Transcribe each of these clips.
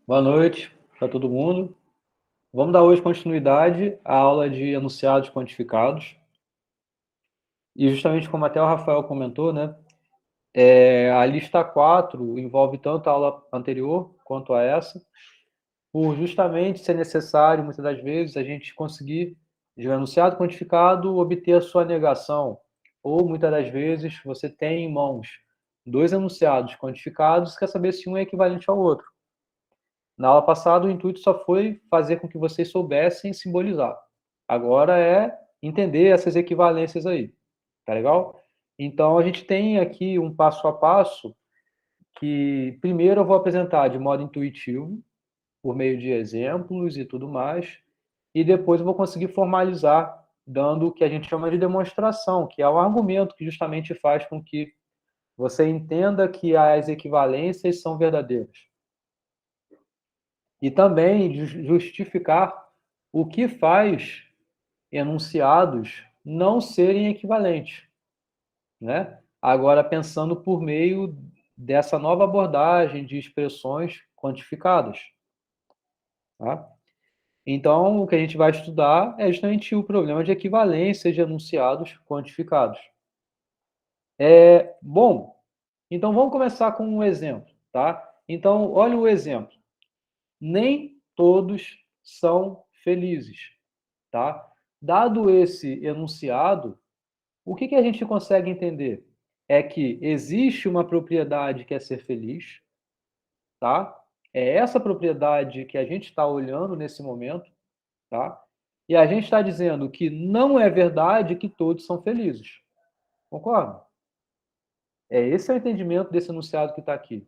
Boa noite para todo mundo. Vamos dar hoje continuidade à aula de enunciados quantificados. E justamente como até o Rafael comentou, né? A lista 4 envolve tanto a aula anterior quanto a essa, por justamente ser necessário, muitas das vezes, a gente conseguir, de um enunciado quantificado, obter a sua negação. Ou, muitas das vezes, você tem em mãos dois enunciados quantificados e quer saber se um é equivalente ao outro. Na aula passada, o intuito só foi fazer com que vocês soubessem simbolizar. Agora é entender essas equivalências aí. Tá legal? Então, a gente tem aqui um passo a passo que, primeiro, eu vou apresentar de modo intuitivo, por meio de exemplos e tudo mais, e depois eu vou conseguir formalizar, dando o que a gente chama de demonstração, que é o argumento que justamente faz com que você entenda que as equivalências são verdadeiras. E também justificar o que faz enunciados não serem equivalentes, né? Agora, pensando por meio dessa nova abordagem de expressões quantificadas, tá? Então, o que a gente vai estudar é justamente o problema de equivalência de enunciados quantificados. Bom, então vamos começar com um exemplo, tá? Então, olha o exemplo. Nem todos são felizes, tá? Dado esse enunciado, o que a gente consegue entender? É que existe uma propriedade que é ser feliz, tá? É essa propriedade que a gente está olhando nesse momento, tá? E a gente está dizendo que não é verdade que todos são felizes. Concorda? Esse é o entendimento desse enunciado que está aqui.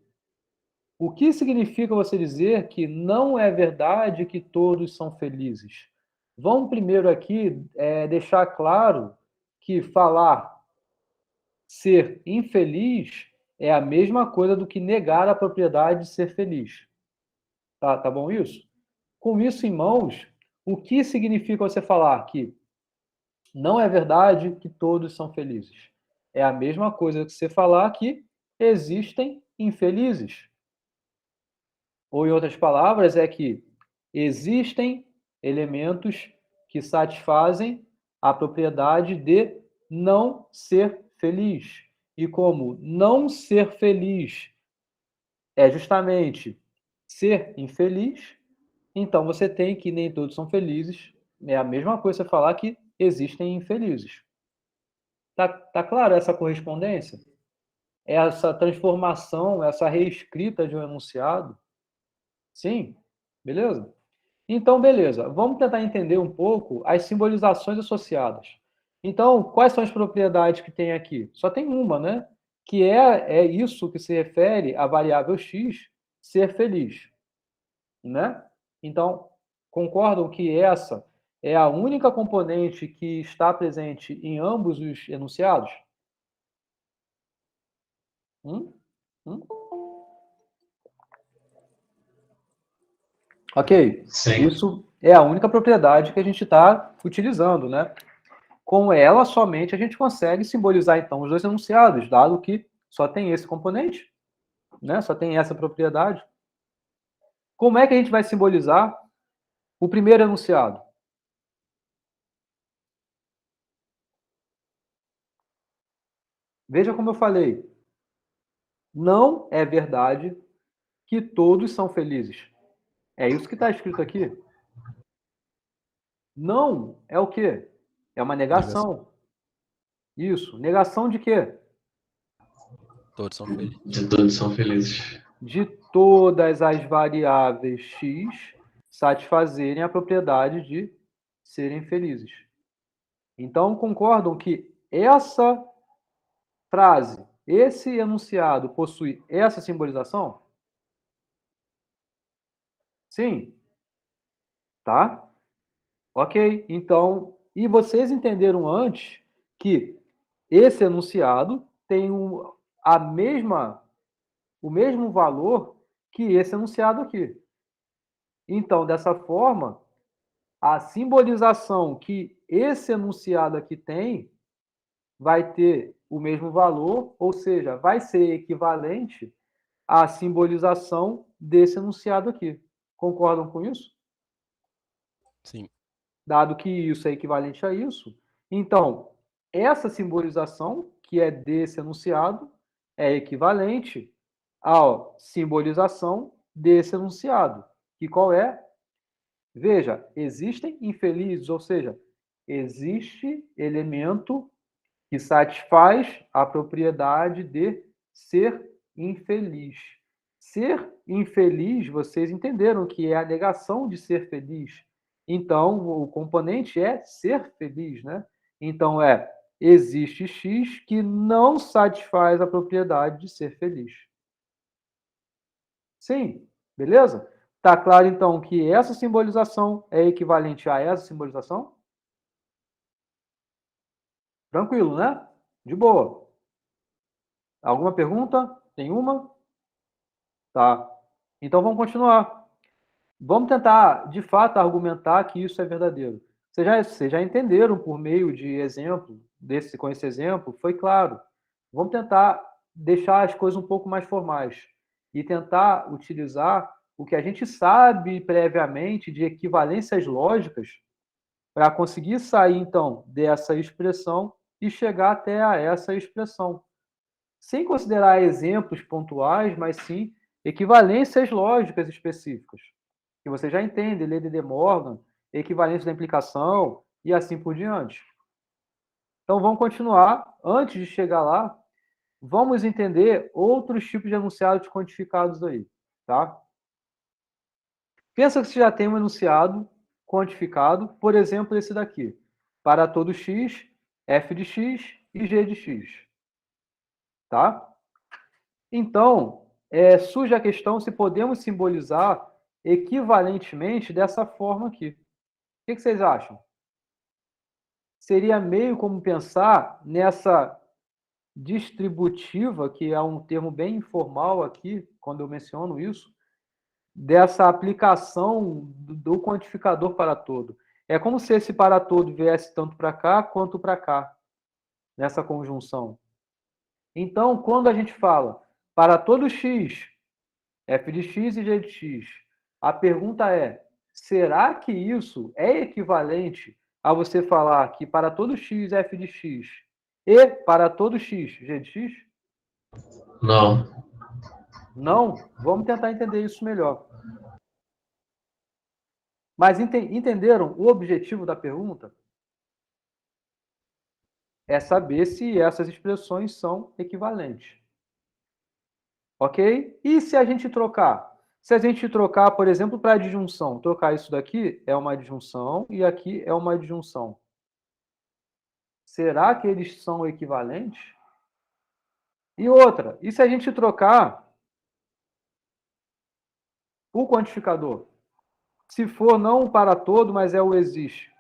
O que significa você dizer que não é verdade que todos são felizes? Vamos primeiro aqui deixar claro que falar ser infeliz é a mesma coisa do que negar a propriedade de ser feliz. Tá bom isso? Com isso em mãos, o que significa você falar que não é verdade que todos são felizes? É a mesma coisa que você falar que existem infelizes. Ou, em outras palavras, é que existem elementos que satisfazem a propriedade de não ser feliz. E como não ser feliz é justamente ser infeliz, então você tem que nem todos são felizes. É a mesma coisa você falar que existem infelizes. Tá claro essa correspondência? Essa transformação, essa reescrita de um enunciado? Sim? Beleza? Então, beleza. Vamos tentar entender um pouco as simbolizações associadas. Então, quais são as propriedades que tem aqui? Só tem uma, né? Que é isso que se refere à variável x ser feliz, né? Então, concordam que essa é a única componente que está presente em ambos os enunciados? Hum? Hum? Ok. Sim. Isso é a única propriedade que a gente está utilizando, né? Com ela somente a gente consegue simbolizar então os dois enunciados, dado que só tem esse componente, né? Só tem essa propriedade. Como é que a gente vai simbolizar o primeiro enunciado? Veja como eu falei. Não é verdade que todos são felizes. É isso que está escrito aqui. Não é o quê? É uma negação. Isso. Negação de quê? Todos são felizes. De todos são felizes. De todas as variáveis x satisfazerem a propriedade de serem felizes. Então, concordam que essa frase, esse enunciado possui essa simbolização? Sim? Tá? Ok. Então, e vocês entenderam antes que esse enunciado tem o mesmo valor que esse enunciado aqui. Então, dessa forma, a simbolização que esse enunciado aqui tem vai ter o mesmo valor, ou seja, vai ser equivalente a simbolização desse enunciado aqui. Concordam com isso? Sim. Dado que isso é equivalente a isso, então, essa simbolização, que é desse enunciado, é equivalente à simbolização desse enunciado. Que qual é? Veja, existem infelizes, ou seja, existe elemento que satisfaz a propriedade de ser infeliz. Ser infeliz, vocês entenderam que é a negação de ser feliz. Então, o componente é ser feliz, né? Então, existe X que não satisfaz a propriedade de ser feliz. Sim, beleza? Tá claro, então, que essa simbolização é equivalente a essa simbolização? Tranquilo, né? De boa. Alguma pergunta? Tem uma? Tá. Então vamos continuar. Vamos tentar, de fato, argumentar que isso é verdadeiro. Vocês já entenderam por meio de exemplo, com esse exemplo, foi claro. Vamos tentar deixar as coisas um pouco mais formais e tentar utilizar o que a gente sabe previamente de equivalências lógicas para conseguir sair, então, dessa expressão e chegar até a essa expressão. Sem considerar exemplos pontuais, mas sim equivalências lógicas específicas, que você já entende, lei de De Morgan, equivalência da implicação e assim por diante. Então vamos continuar. Antes de chegar lá, vamos entender outros tipos de enunciados quantificados aí, tá? Pensa que você já tem um enunciado quantificado, por exemplo, esse daqui. Para todo x, f de x e g de x. Tá? Então, surge a questão se podemos simbolizar equivalentemente dessa forma aqui. O que vocês acham? Seria meio como pensar nessa distributiva, que é um termo bem informal aqui, quando eu menciono isso, dessa aplicação do quantificador para todo. É como se esse para todo viesse tanto para cá quanto para cá, nessa conjunção. Então, quando a gente fala para todo x, f de x e g de x, a pergunta é, será que isso é equivalente a você falar que para todo x, f de x, e para todo x, g de x? Não. Não? Vamos tentar entender isso melhor. Mas entenderam o objetivo da pergunta? É saber se essas expressões são equivalentes. Ok? E se a gente trocar? Se a gente trocar, por exemplo, para adjunção, trocar isso daqui é uma adjunção e aqui é uma adjunção. Será que eles são equivalentes? E outra, e se a gente trocar o quantificador? Se for não o para todo, mas é o existe.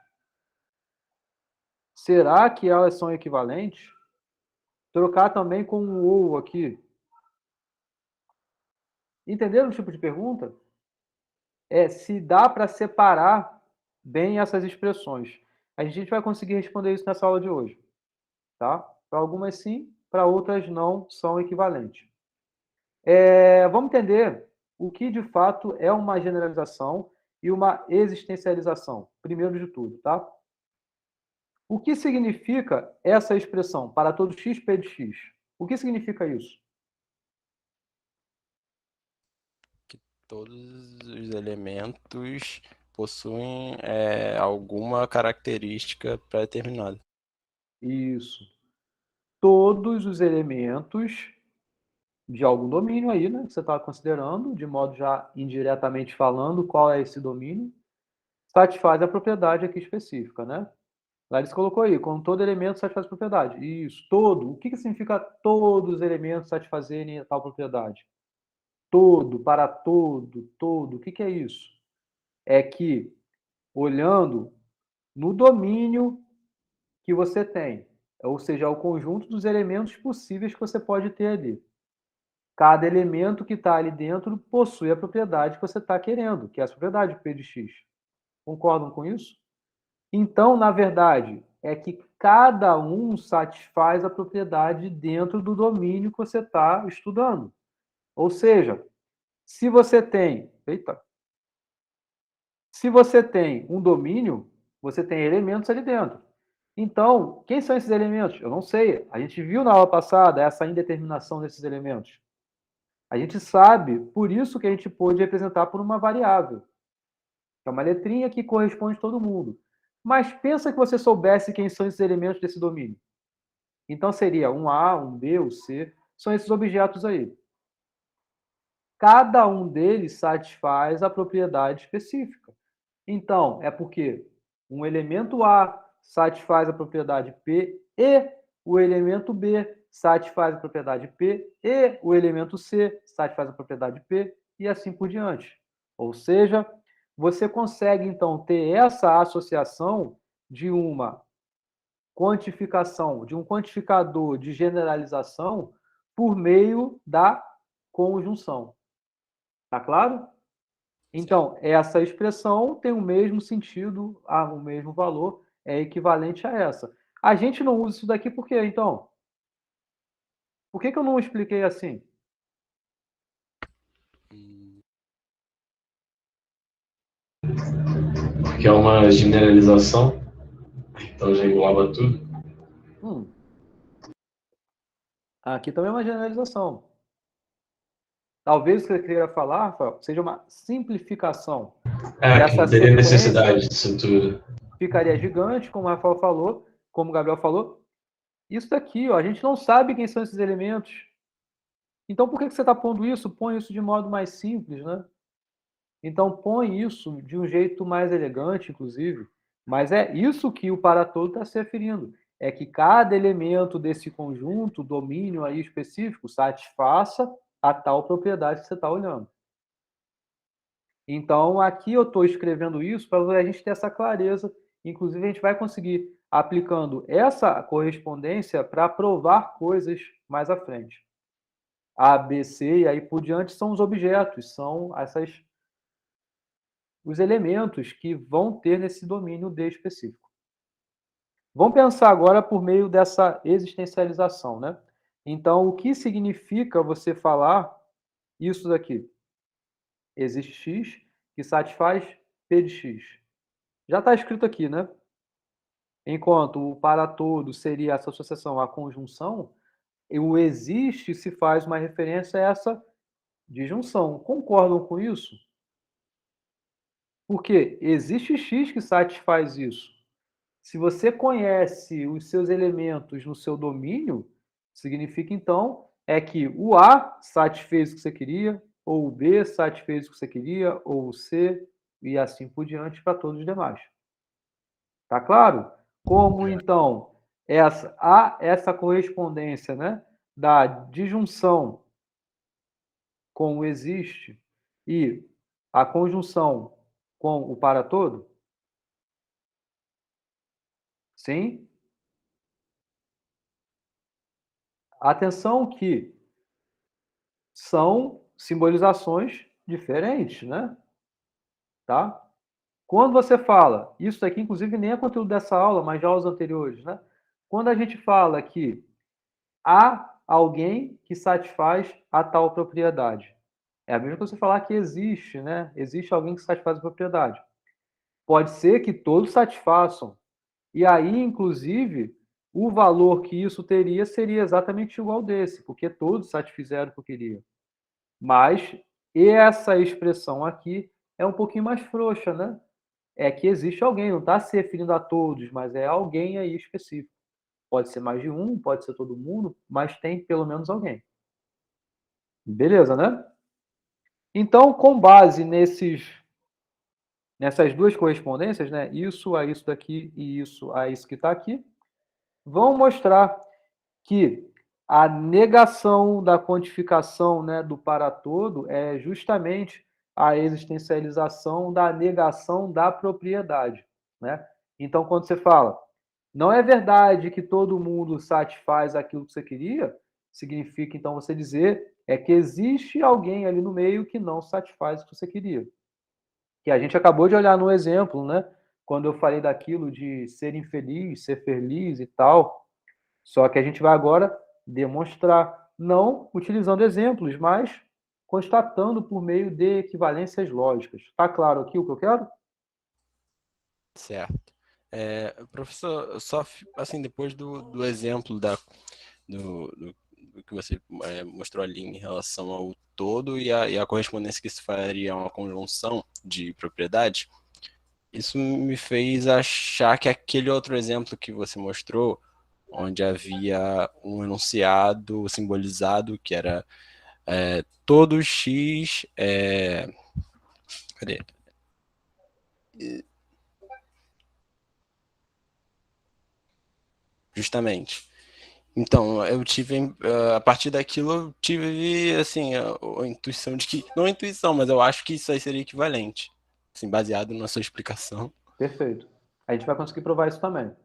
Será que elas são equivalentes? Trocar também com o ou aqui. Entenderam o tipo de pergunta? Se dá para separar bem essas expressões. A gente vai conseguir responder isso nessa aula de hoje. Tá? Para algumas sim, para outras não são equivalentes. Vamos entender o que de fato é uma generalização e uma existencialização, primeiro de tudo, tá? O que significa essa expressão para todo x, p de x? O que significa isso? Que todos os elementos possuem alguma característica pré-determinada. Isso. Todos os elementos de algum domínio aí, né, que você está considerando, de modo já indiretamente falando, qual é esse domínio, satisfaz a propriedade aqui específica, né? Larissa colocou aí, quando todo elemento satisfaz a propriedade. Isso, todo. O que significa todos os elementos satisfazerem a tal propriedade? Todo, para todo, todo. O que é isso? É que, olhando no domínio que você tem, ou seja, o conjunto dos elementos possíveis que você pode ter ali. Cada elemento que está ali dentro possui a propriedade que você está querendo, que é a propriedade P de X. Concordam com isso? Então, na verdade, é que cada um satisfaz a propriedade dentro do domínio que você está estudando. Ou seja, se você tem um domínio, você tem elementos ali dentro. Então, quem são esses elementos? Eu não sei. A gente viu na aula passada essa indeterminação desses elementos. A gente sabe, por isso que a gente pôde representar por uma variável. É uma letrinha que corresponde a todo mundo. Mas pensa que você soubesse quem são esses elementos desse domínio. Então seria um A, um B, um C, são esses objetos aí. Cada um deles satisfaz a propriedade específica. Então, é porque um elemento A satisfaz a propriedade P e o elemento B satisfaz a propriedade P e o elemento C satisfaz a propriedade P e assim por diante. Ou seja, você consegue, então, ter essa associação de uma quantificação, de um quantificador de generalização por meio da conjunção. Tá claro? Então, essa expressão tem o mesmo sentido, o mesmo valor, é equivalente a essa. A gente não usa isso daqui por quê, então? Por que eu não expliquei assim? Porque é uma generalização, então já engloba tudo. Aqui também é uma generalização. Talvez o que eu queria falar, Rafael, seja uma simplificação. Que não teria necessidade disso tudo. Ficaria gigante, como o Rafael falou, como o Gabriel falou. Isso daqui, ó, a gente não sabe quem são esses elementos. Então, por que você está pondo isso? Põe isso de modo mais simples, né? Então, põe isso de um jeito mais elegante, inclusive. Mas é isso que o para todo está se referindo. É que cada elemento desse conjunto, domínio aí específico, satisfaça a tal propriedade que você está olhando. Então, aqui eu estou escrevendo isso para a gente ter essa clareza. Inclusive, a gente vai conseguir aplicando essa correspondência para provar coisas mais à frente. A, B, C e aí por diante são os objetos, são os elementos que vão ter nesse domínio D específico. Vamos pensar agora por meio dessa existencialização, né? Então, o que significa você falar isso daqui? Existe X que satisfaz P de X. Já está escrito aqui, né? Enquanto o para todo seria essa associação à conjunção, o existe se faz uma referência a essa disjunção. Concordam com isso? Porque existe X que satisfaz isso. Se você conhece os seus elementos no seu domínio, significa então que o A satisfez o que você queria, ou o B satisfez o que você queria, ou o C, e assim por diante para todos os demais. Tá claro? Como então há essa correspondência, né, da disjunção com o existe e a conjunção com o para todo? Sim? Atenção que são simbolizações diferentes, né? Tá? Quando você fala, isso aqui inclusive nem é conteúdo dessa aula, mas já os anteriores, né? Quando a gente fala que há alguém que satisfaz a tal propriedade, é a mesma coisa que você falar que existe, né? Existe alguém que satisfaz a propriedade. Pode ser que todos satisfaçam. E aí, inclusive, o valor que isso teria seria exatamente igual desse, porque todos satisfizeram o que eu queria. Mas essa expressão aqui é um pouquinho mais frouxa, né? É que existe alguém, não está se referindo a todos, mas é alguém aí específico. Pode ser mais de um, pode ser todo mundo, mas tem pelo menos alguém. Beleza, né? Então, com base nessas duas correspondências, né? Isso a isso daqui e isso a isso que está aqui, vão mostrar que a negação da quantificação, né, do para todo é justamente a existencialização da negação da propriedade, né? Então, quando você fala, não é verdade que todo mundo satisfaz aquilo que você queria, significa, então, você dizer que existe alguém ali no meio que não satisfaz o que você queria. Que a gente acabou de olhar no exemplo, né? Quando eu falei daquilo de ser infeliz, ser feliz e tal. Só que a gente vai agora demonstrar, não utilizando exemplos, mas constatando por meio de equivalências lógicas. Está claro aqui o que eu quero? Certo. Professor, só assim, depois do exemplo do que você mostrou ali em relação ao todo e a correspondência que se faria a uma conjunção de propriedades, isso me fez achar que aquele outro exemplo que você mostrou, onde havia um enunciado simbolizado, que era todo x, cadê? Justamente. Então, eu tive, a partir daquilo, eu tive, assim, a intuição de que, não a intuição, mas eu acho que isso aí seria equivalente, assim, baseado na sua explicação. Perfeito. A gente vai conseguir provar isso também,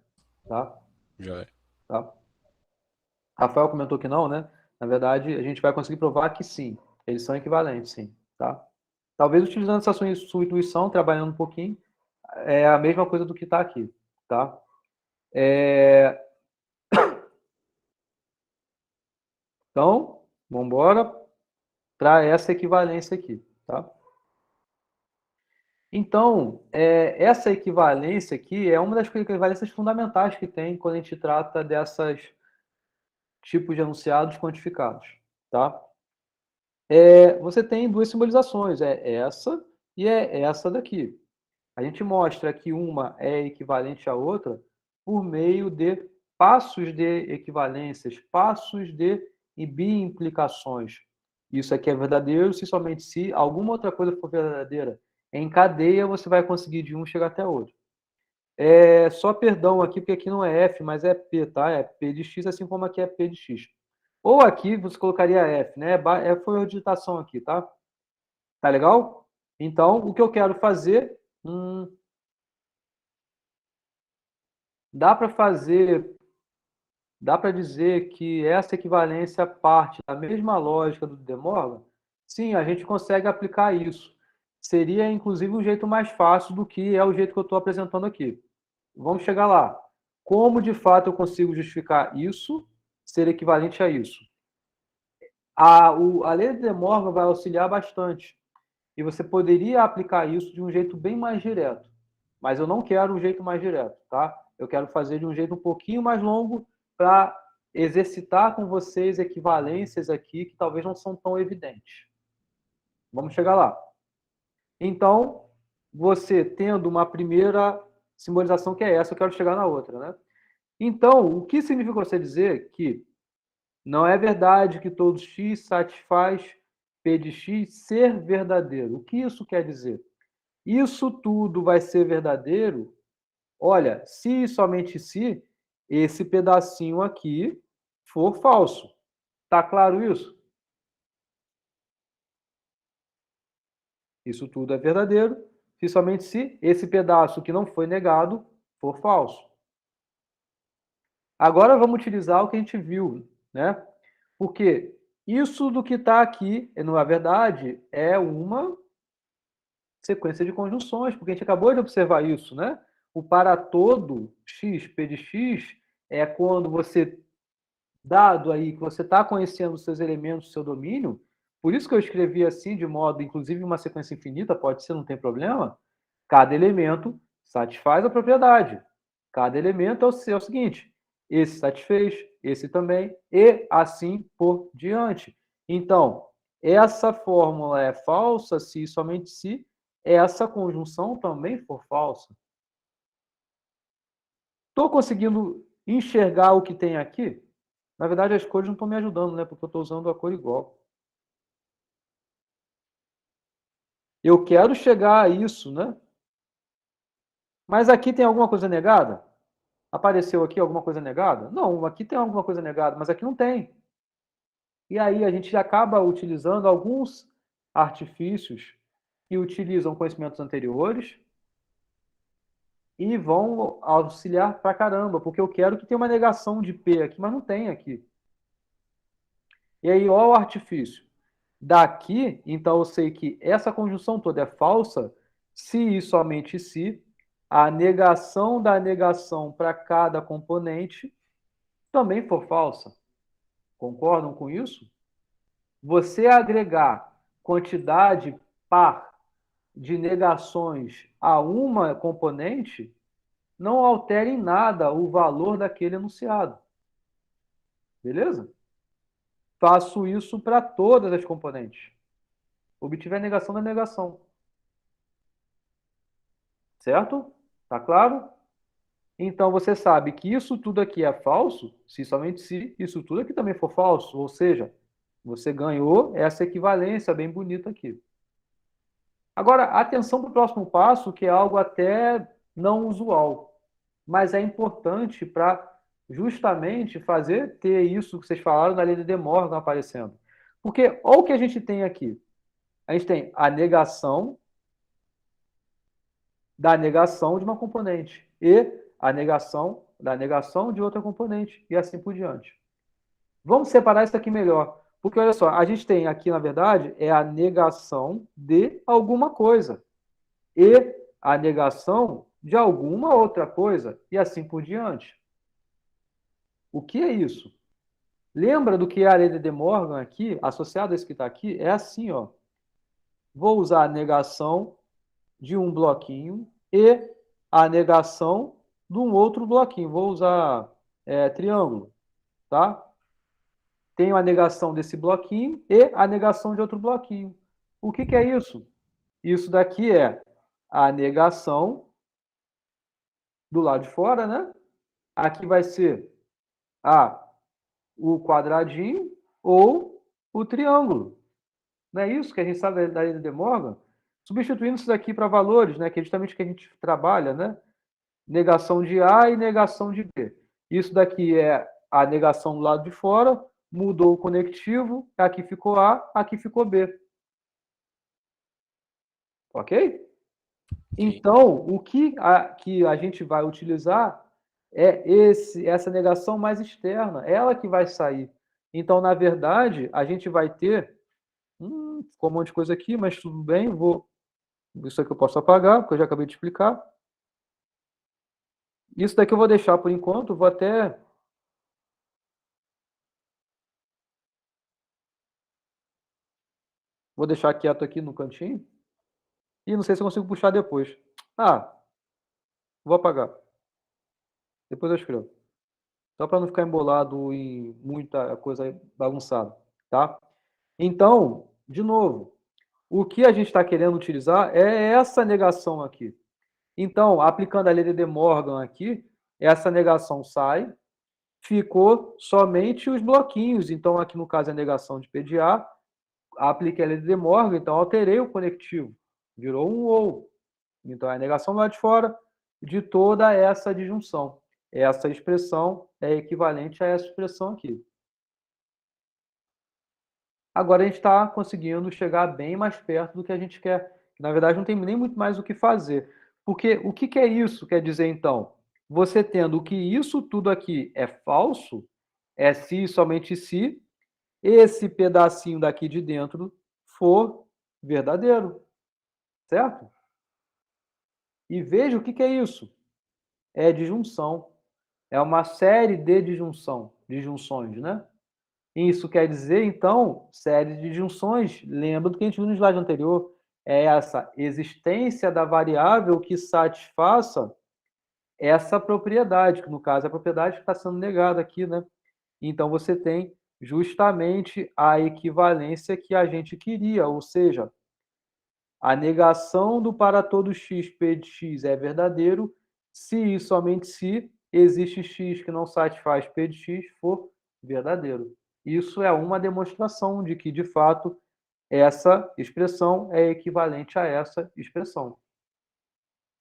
tá? Já. Tá? Rafael comentou que não, né? Na verdade, a gente vai conseguir provar que sim, eles são equivalentes, sim, tá? Talvez utilizando essa sua intuição, trabalhando um pouquinho, é a mesma coisa do que está aqui, tá? Então, vamos embora para essa equivalência aqui, tá? Então, essa equivalência aqui é uma das equivalências fundamentais que tem quando a gente trata dessas tipos de enunciados quantificados, tá? Você tem duas simbolizações, é essa e é essa daqui. A gente mostra que uma é equivalente à outra por meio de passos de equivalências, passos de bi-implicações. Isso aqui é verdadeiro se somente se alguma outra coisa for verdadeira. Em cadeia, você vai conseguir de um chegar até outro. Só perdão aqui, porque aqui não é F, mas é P, tá? É P de X, assim como aqui é P de X. Ou aqui você colocaria F, né? Foi a digitação aqui, tá? Tá legal? Então, o que eu quero fazer... dá para fazer... Dá para dizer que essa equivalência parte da mesma lógica do De Morgan? Sim, a gente consegue aplicar isso. Seria, inclusive, um jeito mais fácil do que é o jeito que eu estou apresentando aqui. Vamos chegar lá. Como, de fato, eu consigo justificar isso ser equivalente a isso? A lei de De Morgan vai auxiliar bastante. E você poderia aplicar isso de um jeito bem mais direto. Mas eu não quero um jeito mais direto, tá? Eu quero fazer de um jeito um pouquinho mais longo para exercitar com vocês equivalências aqui que talvez não são tão evidentes. Vamos chegar lá. Então, você tendo uma primeira simbolização que é essa, eu quero chegar na outra, né? Então, o que significa você dizer que não é verdade que todo x satisfaz P de x ser verdadeiro? O que isso quer dizer? Isso tudo vai ser verdadeiro, olha, se e somente se esse pedacinho aqui for falso. Tá claro isso? Isso tudo é verdadeiro, se somente se esse pedaço que não foi negado for falso. Agora vamos utilizar o que a gente viu, né? Porque isso do que está aqui, na verdade, é uma sequência de conjunções, porque a gente acabou de observar isso, né? O para todo x, p de x, é quando você, dado aí que você está conhecendo os seus elementos, seu domínio, por isso que eu escrevi assim, de modo, inclusive uma sequência infinita, pode ser, não tem problema, cada elemento satisfaz a propriedade. Cada elemento é o seguinte, esse satisfez, esse também, e assim por diante. Então, essa fórmula é falsa se e somente se essa conjunção também for falsa. Estou conseguindo enxergar o que tem aqui? Na verdade, as cores não estão me ajudando, né? Porque eu estou usando a cor igual. Eu quero chegar a isso, né? Mas aqui tem alguma coisa negada? Apareceu aqui alguma coisa negada? Não, aqui tem alguma coisa negada, mas aqui não tem. E aí a gente acaba utilizando alguns artifícios que utilizam conhecimentos anteriores e vão auxiliar pra caramba, porque eu quero que tenha uma negação de P aqui, mas não tem aqui. E aí, olha o artifício. Daqui, então eu sei que essa conjunção toda é falsa se e somente se a negação da negação para cada componente também for falsa. Concordam com isso? Você agregar quantidade par de negações a uma componente, não altera em nada o valor daquele enunciado. Beleza? Faço isso para todas as componentes. Obtive a negação da negação. Certo? Tá claro? Então, você sabe que isso tudo aqui é falso, se somente se isso tudo aqui também for falso. Ou seja, você ganhou essa equivalência bem bonita aqui. Agora, atenção para o próximo passo, que é algo até não usual, mas é importante para justamente ter isso que vocês falaram da lei de De Morgan aparecendo. Porque olha o que a gente tem aqui. A gente tem a negação da negação de uma componente e a negação da negação de outra componente e assim por diante. Vamos separar isso aqui melhor. Porque, olha só, a gente tem aqui, na verdade, é a negação de alguma coisa e a negação de alguma outra coisa e assim por diante. O que é isso? Lembra do que é a lei de De Morgan aqui, associado a isso que está aqui? É assim, ó. Vou usar a negação de um bloquinho e a negação de um outro bloquinho. Vou usar triângulo, tá? Tenho a negação desse bloquinho e a negação de outro bloquinho. O que é isso? Isso daqui é a negação do lado de fora, né? Aqui vai ser o quadradinho ou o triângulo. Não é isso que a gente sabe da lei de De Morgan? Substituindo isso daqui para valores, né? Que é justamente o que a gente trabalha, né? Negação de A e negação de B. Isso daqui é a negação do lado de fora, mudou o conectivo, aqui ficou A, aqui ficou B. Ok? Então, o que a gente vai utilizar é essa negação mais externa, ela que vai sair. Então, na verdade, a gente vai ter... ficou um monte de coisa aqui, mas tudo bem, isso aqui eu posso apagar, porque eu já acabei de explicar. Isso daqui eu vou deixar por enquanto, vou deixar quieto aqui no cantinho. E não sei se eu consigo puxar depois. Vou apagar. Depois eu escrevo. Só para não ficar embolado em muita coisa bagunçada, tá? Então, de novo, o que a gente está querendo utilizar é essa negação aqui. Então, aplicando a lei de De Morgan aqui, essa negação sai, ficou somente os bloquinhos. Então, aqui no caso é a negação de P de A, apliquei a lei de De Morgan, então alterei o conectivo, virou um ou. Então, é a negação lá de fora de toda essa disjunção. Essa expressão é equivalente a essa expressão aqui. Agora a gente está conseguindo chegar bem mais perto do que a gente quer. Na verdade, não tem nem muito mais o que fazer. Porque o que é isso? Quer dizer, então, você tendo que isso tudo aqui é falso, é se somente se esse pedacinho daqui de dentro for verdadeiro. Certo? E veja o que é isso. É disjunção. É uma série de disjunções, né? Isso quer dizer, então, série de disjunções. Lembra do que a gente viu no slide anterior? É essa existência da variável que satisfaça essa propriedade, que no caso é a propriedade que está sendo negada aqui, né? Então, você tem justamente a equivalência que a gente queria, ou seja, a negação do para todo x, p de x é verdadeiro, se e somente se existe x que não satisfaz p de x for verdadeiro. Isso é uma demonstração de que, de fato, essa expressão é equivalente a essa expressão.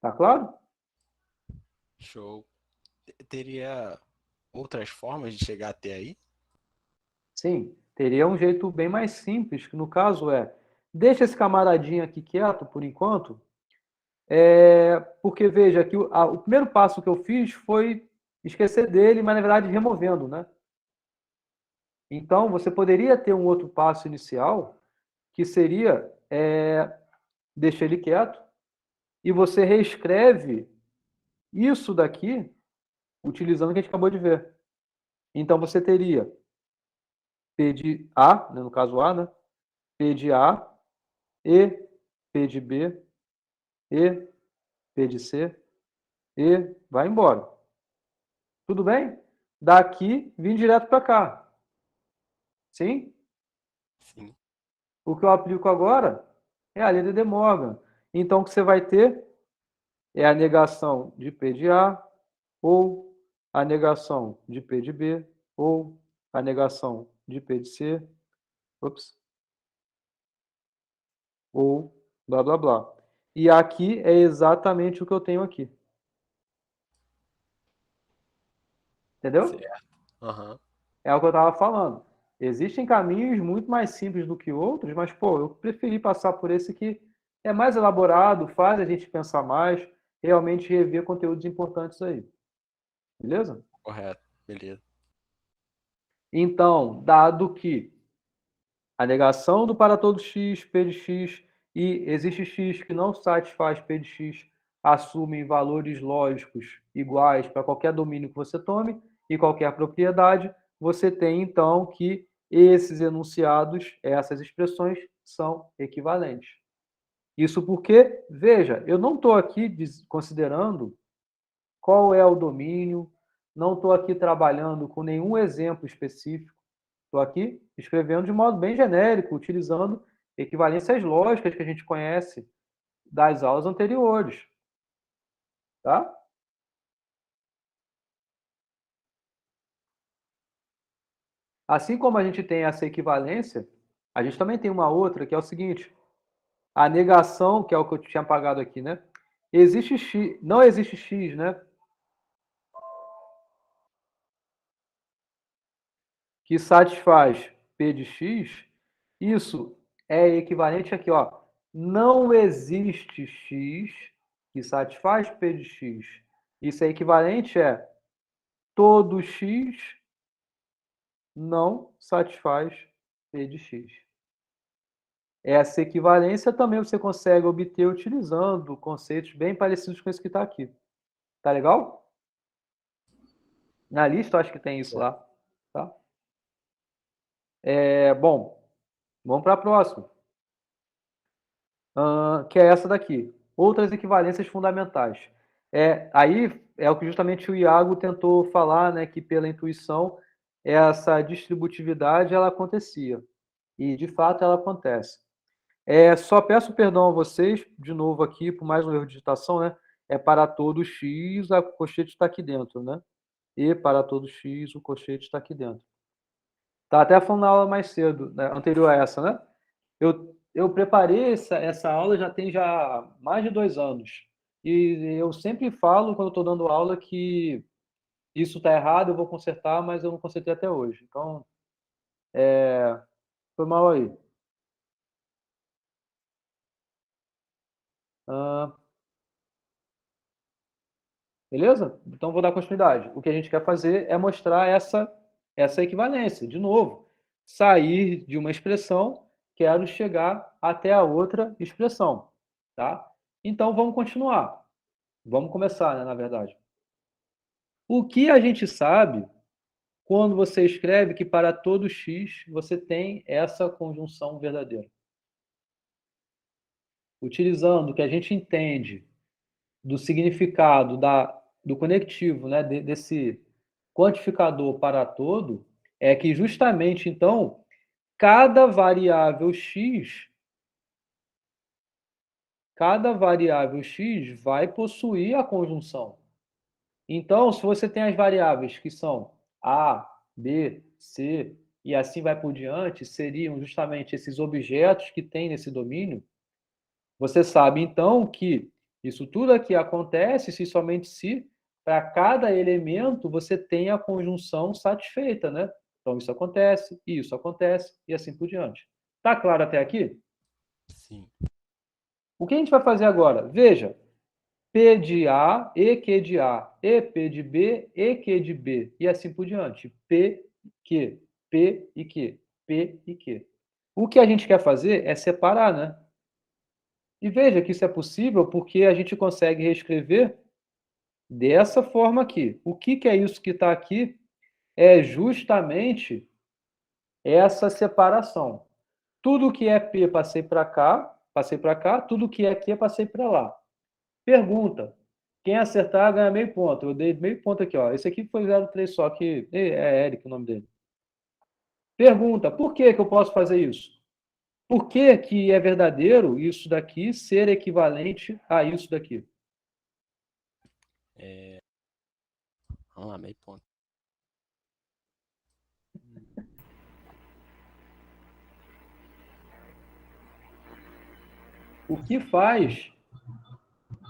Tá claro? Show. Teria outras formas de chegar até aí? Sim, teria um jeito bem mais simples, que no caso deixa esse camaradinho aqui quieto por enquanto, porque veja que o primeiro passo que eu fiz foi esquecer dele, mas na verdade removendo, né? Então, você poderia ter um outro passo inicial, que seria deixar ele quieto, e você reescreve isso daqui utilizando o que a gente acabou de ver. Então, você teria P de A, né, no caso A, né? P de A E, P de B, E, P de C, E, vai embora. Tudo bem? Daqui, vim direto para cá. Sim? Sim. O que eu aplico agora é a lei de De Morgan. Então, o que você vai ter é a negação de P de A, ou a negação de P de B, ou a negação de P de C, ops, ou blá, blá, blá. E aqui é exatamente o que eu tenho aqui. Entendeu? Certo. Aham. É o que eu estava falando. Existem caminhos muito mais simples do que outros, mas, pô, eu preferi passar por esse que é mais elaborado, faz a gente pensar mais, realmente rever conteúdos importantes aí. Beleza? Correto. Beleza. Então, dado que a negação do para todo x, P de x, e existe x que não satisfaz P de x, assumem valores lógicos iguais para qualquer domínio que você tome e qualquer propriedade, você tem então que esses enunciados, essas expressões, são equivalentes. Isso porque, veja, eu não estou aqui considerando qual é o domínio, não estou aqui trabalhando com nenhum exemplo específico. Estou aqui escrevendo de modo bem genérico, utilizando equivalências lógicas que a gente conhece das aulas anteriores. Tá? Assim como a gente tem essa equivalência, a gente também tem uma outra, que é o seguinte: a negação, que é o que eu tinha apagado aqui, né? Existe x, não existe x, né? Que satisfaz P de x, isso é equivalente aqui, ó. Não existe x que satisfaz P de x. Isso é equivalente a todo x não satisfaz P de x. Essa equivalência também você consegue obter utilizando conceitos bem parecidos com esse que está aqui. Tá legal? Na lista eu acho que tem isso lá. Tá? Bom, vamos para a próxima. Que é essa daqui. Outras equivalências fundamentais. Aí é o que justamente o Iago tentou falar, né, que pela intuição essa distributividade ela acontecia. E, de fato, ela acontece. Só peço perdão a vocês, de novo aqui, por mais um erro de digitação, né? É para todo x, a colchete está aqui dentro, né? E para todo x, o colchete está aqui dentro. Tá até falando na aula mais cedo, né? Anterior a essa, né? Eu preparei essa aula já mais de 2 anos. E eu sempre falo, quando estou dando aula, que isso está errado, eu vou consertar, mas eu não consertei até hoje. Então, foi mal aí. Ah, beleza? Então, vou dar continuidade. O que a gente quer fazer é mostrar essa equivalência. De novo, sair de uma expressão, quero chegar até a outra expressão. Tá? Então, vamos continuar. Vamos começar, né, na verdade. O que a gente sabe quando você escreve que para todo x você tem essa conjunção verdadeira? Utilizando o que a gente entende do significado do conectivo, né, desse quantificador para todo, é que justamente, então, cada variável x vai possuir a conjunção. Então, se você tem as variáveis que são A, B, C, e assim vai por diante, seriam justamente esses objetos que tem nesse domínio, você sabe, então, que isso tudo aqui acontece se somente se para cada elemento você tem a conjunção satisfeita, né? Então, isso acontece, e assim por diante. Tá claro até aqui? Sim. O que a gente vai fazer agora? Veja, P de A, E Q de A, E P de B, E Q de B, e assim por diante. P, Q, P e Q, P e Q. O que a gente quer fazer é separar, né? E veja que isso é possível porque a gente consegue reescrever dessa forma aqui. O que é isso que está aqui? É justamente essa separação. Tudo que é P passei para cá, passei para cá, tudo que é aqui, eu passei para lá. Pergunta. Quem acertar ganha meio ponto. Eu dei meio ponto aqui, ó. Esse aqui foi 0,3 só, que é Eric o nome dele. Pergunta, por que eu posso fazer isso? Por que é verdadeiro isso daqui ser equivalente a isso daqui? Vamos lá, meio ponto. O que faz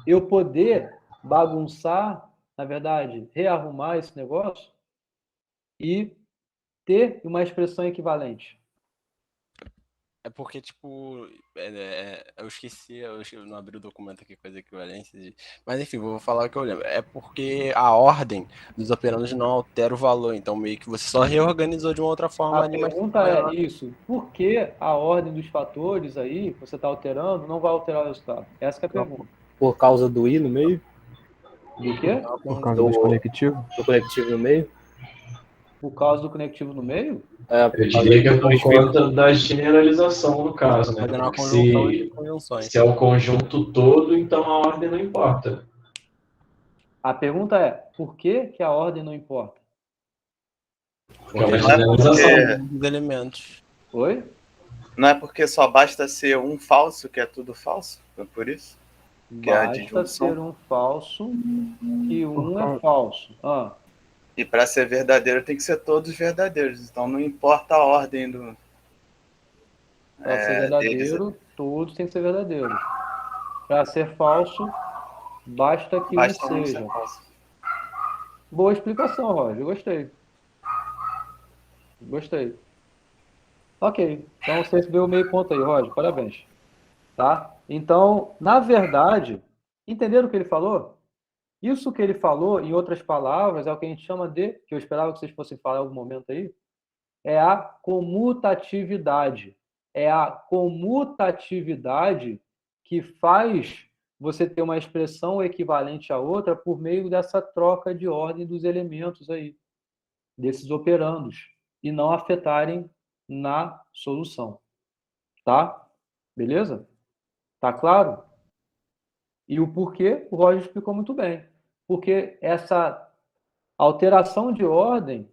eu poder bagunçar, na verdade, rearrumar esse negócio e ter uma expressão equivalente? É porque, tipo, eu esqueci, eu não abri o documento aqui com as equivalências, mas enfim, vou falar o que eu lembro. É porque a ordem dos operandos não altera o valor, então meio que você só reorganizou de uma outra forma A ali, mas pergunta é isso, por que a ordem dos fatores aí, que você está alterando, não vai alterar o resultado? Essa que é a pergunta. Por causa do I no meio? Do quê? Por causa dos conectivos? Do conectivo no meio? Por causa do conectivo no meio? Eu diria que é por conta da generalização no caso, né? fazendo uma Porque conjunção de conjunções. se é o conjunto todo, então a ordem não importa. A pergunta é, por que a ordem não importa? Porque é uma Não é generalização. Dos elementos. Oi? Não é porque só basta ser um falso que é tudo falso? É por isso? Que é a Basta disjunção. ser um falso que um é falso. Ah, E para ser verdadeiro tem que ser todos verdadeiros. Então não importa a ordem do. para ser verdadeiro, todos têm que ser verdadeiros. Para ser falso, basta que Basta um um ser seja. falso. Boa explicação, Roger. Gostei. Gostei. Ok. Então você deu meio ponto aí, Roger. Parabéns. Tá? Então, na verdade, entenderam o que ele falou? Isso que ele falou, em outras palavras, é o que a gente chama de, que eu esperava que vocês fossem falar em algum momento aí, é a comutatividade. É a comutatividade que faz você ter uma expressão equivalente à outra por meio dessa troca de ordem dos elementos aí, desses operandos, e não afetarem na solução. Tá? Beleza? Tá claro? E o porquê, o Roger explicou muito bem. Porque essa alteração de ordem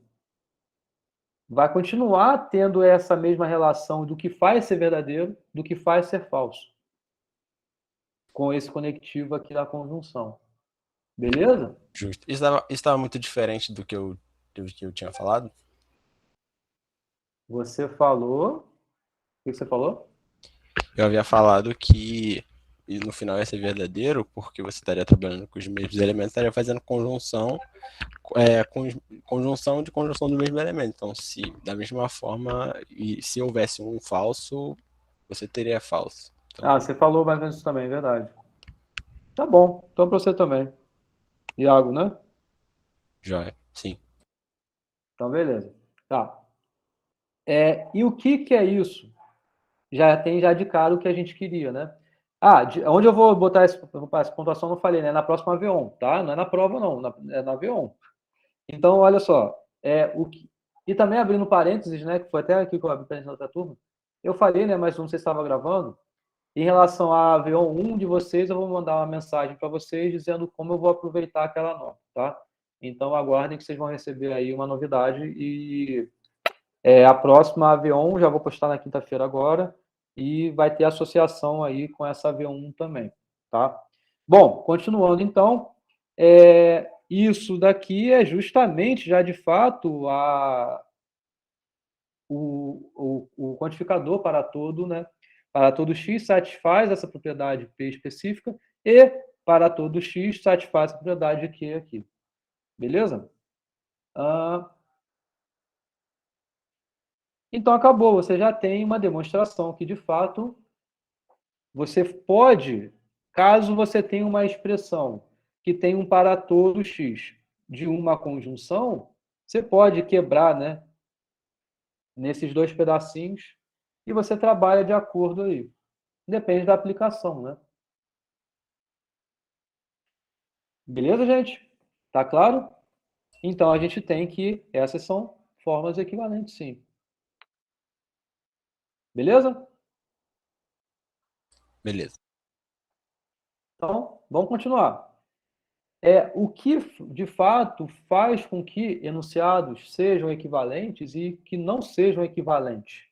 vai continuar tendo essa mesma relação do que faz ser verdadeiro, do que faz ser falso. Com esse conectivo aqui da conjunção. Beleza? Justo. Isso estava muito diferente do que eu tinha falado? Você falou... O que você falou? Eu havia falado que no final ia ser verdadeiro, porque você estaria trabalhando com os mesmos elementos, estaria fazendo conjunção, conjunção de conjunção do mesmo elemento. Então, se da mesma forma, e se houvesse um falso, você teria falso. Então, Ah, você falou mais ou menos isso também, é verdade. Tá bom. Então para você também. Iago, né? joia. Sim. Então, beleza. Tá. E o que é isso? Já tem já de cara o que a gente queria, né? Onde eu vou botar essa pontuação, não falei, né? Na próxima V1, tá? Não é na prova, não. É na V1. Então, olha só. E também abrindo parênteses, né? Que foi até aqui que eu abri parênteses na outra turma. Eu falei, né? Mas não sei se estava gravando. Em relação à V1 1 de vocês, eu vou mandar uma mensagem para vocês dizendo como eu vou aproveitar aquela nota, tá? Então, aguardem que vocês vão receber aí uma novidade e a próxima V1 já vou postar na quinta-feira agora e vai ter associação aí com essa V1 também, tá? Bom, continuando então, isso daqui é justamente já de fato o quantificador para todo, né? Para todo x satisfaz essa propriedade P específica e para todo x satisfaz a propriedade Q aqui. Beleza? Então, acabou. Você já tem uma demonstração que, de fato, você pode, caso você tenha uma expressão que tem um para todo x de uma conjunção, você pode quebrar, né, nesses dois pedacinhos e você trabalha de acordo aí. Depende da aplicação, né? Beleza, gente? Tá claro? Então, a gente tem que... Essas são formas equivalentes, sim. Beleza? Beleza. Então, vamos continuar. O que, de fato, faz com que enunciados sejam equivalentes e que não sejam equivalentes.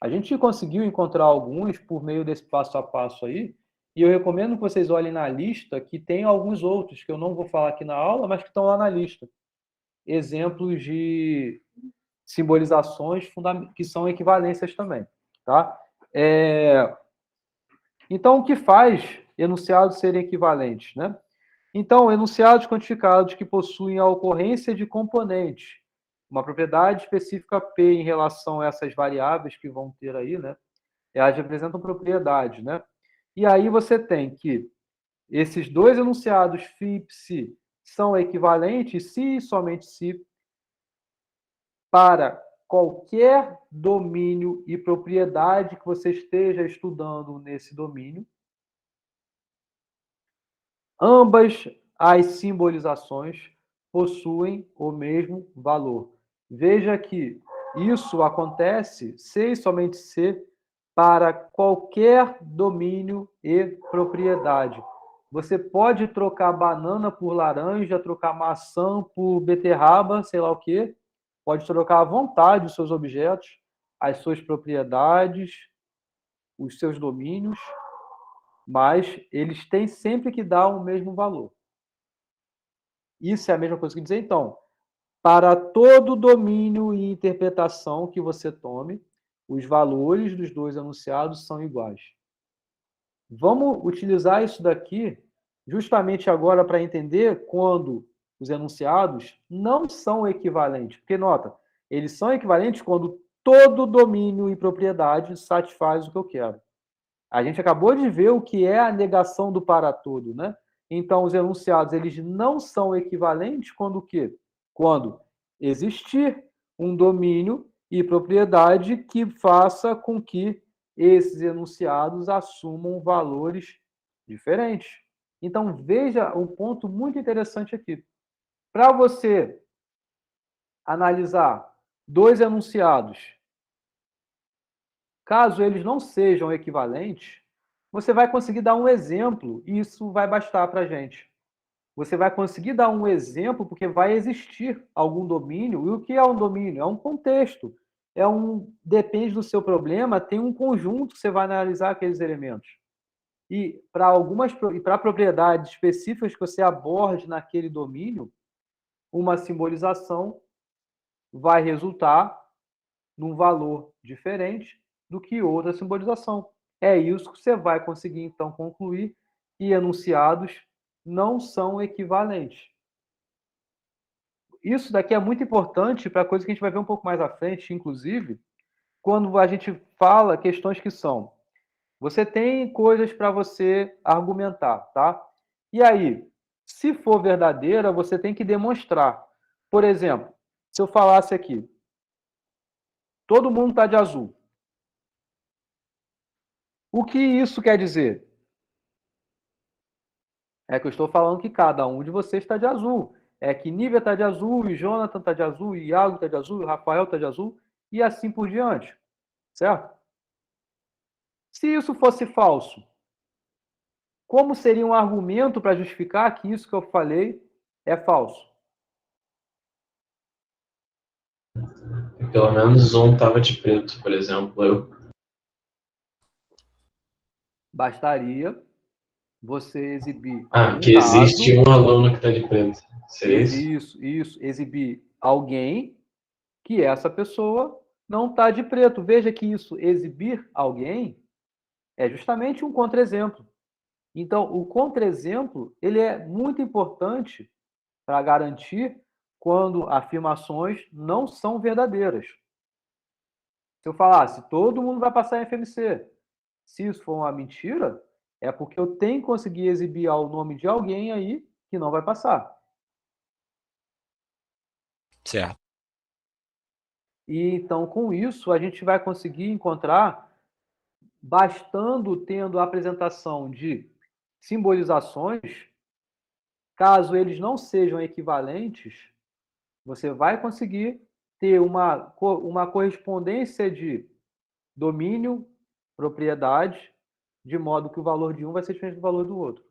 A gente conseguiu encontrar alguns por meio desse passo a passo aí, e eu recomendo que vocês olhem na lista, que tem alguns outros, que eu não vou falar aqui na aula, mas que estão lá na lista. Exemplos de simbolizações que são equivalências também. Tá? Então, o que faz enunciados serem equivalentes? Né? Então, enunciados quantificados que possuem a ocorrência de componentes, uma propriedade específica P em relação a essas variáveis que vão ter aí, né? Elas representam propriedade, né? E aí você tem que esses dois enunciados φ e ψ são equivalentes se e somente se para qualquer domínio e propriedade que você esteja estudando nesse domínio. Ambas as simbolizações possuem o mesmo valor. Veja que isso acontece se e somente se para qualquer domínio e propriedade. Você pode trocar banana por laranja, trocar maçã por beterraba, sei lá o quê. Pode trocar à vontade os seus objetos, as suas propriedades, os seus domínios, mas eles têm sempre que dar o mesmo valor. Isso é a mesma coisa que dizer, então, para todo domínio e interpretação que você tome, os valores dos dois enunciados são iguais. Vamos utilizar isso daqui justamente agora para entender quando os enunciados não são equivalentes. Porque, nota, eles são equivalentes quando todo domínio e propriedade satisfaz o que eu quero. A gente acabou de ver o que é a negação do para todo, né? Então, os enunciados, eles não são equivalentes quando o quê? Quando existir um domínio e propriedade que faça com que esses enunciados assumam valores diferentes. Então, veja um ponto muito interessante aqui. Para você analisar dois enunciados, caso eles não sejam equivalentes, você vai conseguir dar um exemplo e isso vai bastar para a gente. Você vai conseguir dar um exemplo porque vai existir algum domínio. E o que é um domínio? É um contexto. Depende do seu problema, tem um conjunto que você vai analisar aqueles elementos. E para propriedades específicas que você aborde naquele domínio, uma simbolização vai resultar num valor diferente do que outra simbolização. É isso que você vai conseguir, então, concluir que enunciados não são equivalentes. Isso daqui é muito importante para a coisa que a gente vai ver um pouco mais à frente, inclusive, quando a gente fala questões que são. Você tem coisas para você argumentar, tá? E aí, se for verdadeira, você tem que demonstrar. Por exemplo, se eu falasse aqui, todo mundo está de azul. O que isso quer dizer? É que eu estou falando que cada um de vocês está de azul. É que Nívia está de azul, e Jonathan está de azul, e Iago está de azul, e Rafael está de azul, e assim por diante. Certo? Se isso fosse falso, como seria um argumento para justificar que isso que eu falei é falso? Pelo menos um estava de preto, por exemplo. Bastaria você exibir um Que existe caso, um aluno que está de preto. Seria isso? Isso, exibir alguém que essa pessoa não está de preto. Veja que isso, exibir alguém, é justamente um contra-exemplo. Então, o contra-exemplo, ele é muito importante para garantir quando afirmações não são verdadeiras. Se eu falasse, todo mundo vai passar em FMC, se isso for uma mentira, é porque eu tenho que conseguir exibir o nome de alguém aí que não vai passar. Certo. E então, com isso, a gente vai conseguir encontrar, bastando tendo a apresentação de simbolizações, caso eles não sejam equivalentes, você vai conseguir ter uma correspondência de domínio, propriedade, de modo que o valor de um vai ser diferente do valor do outro.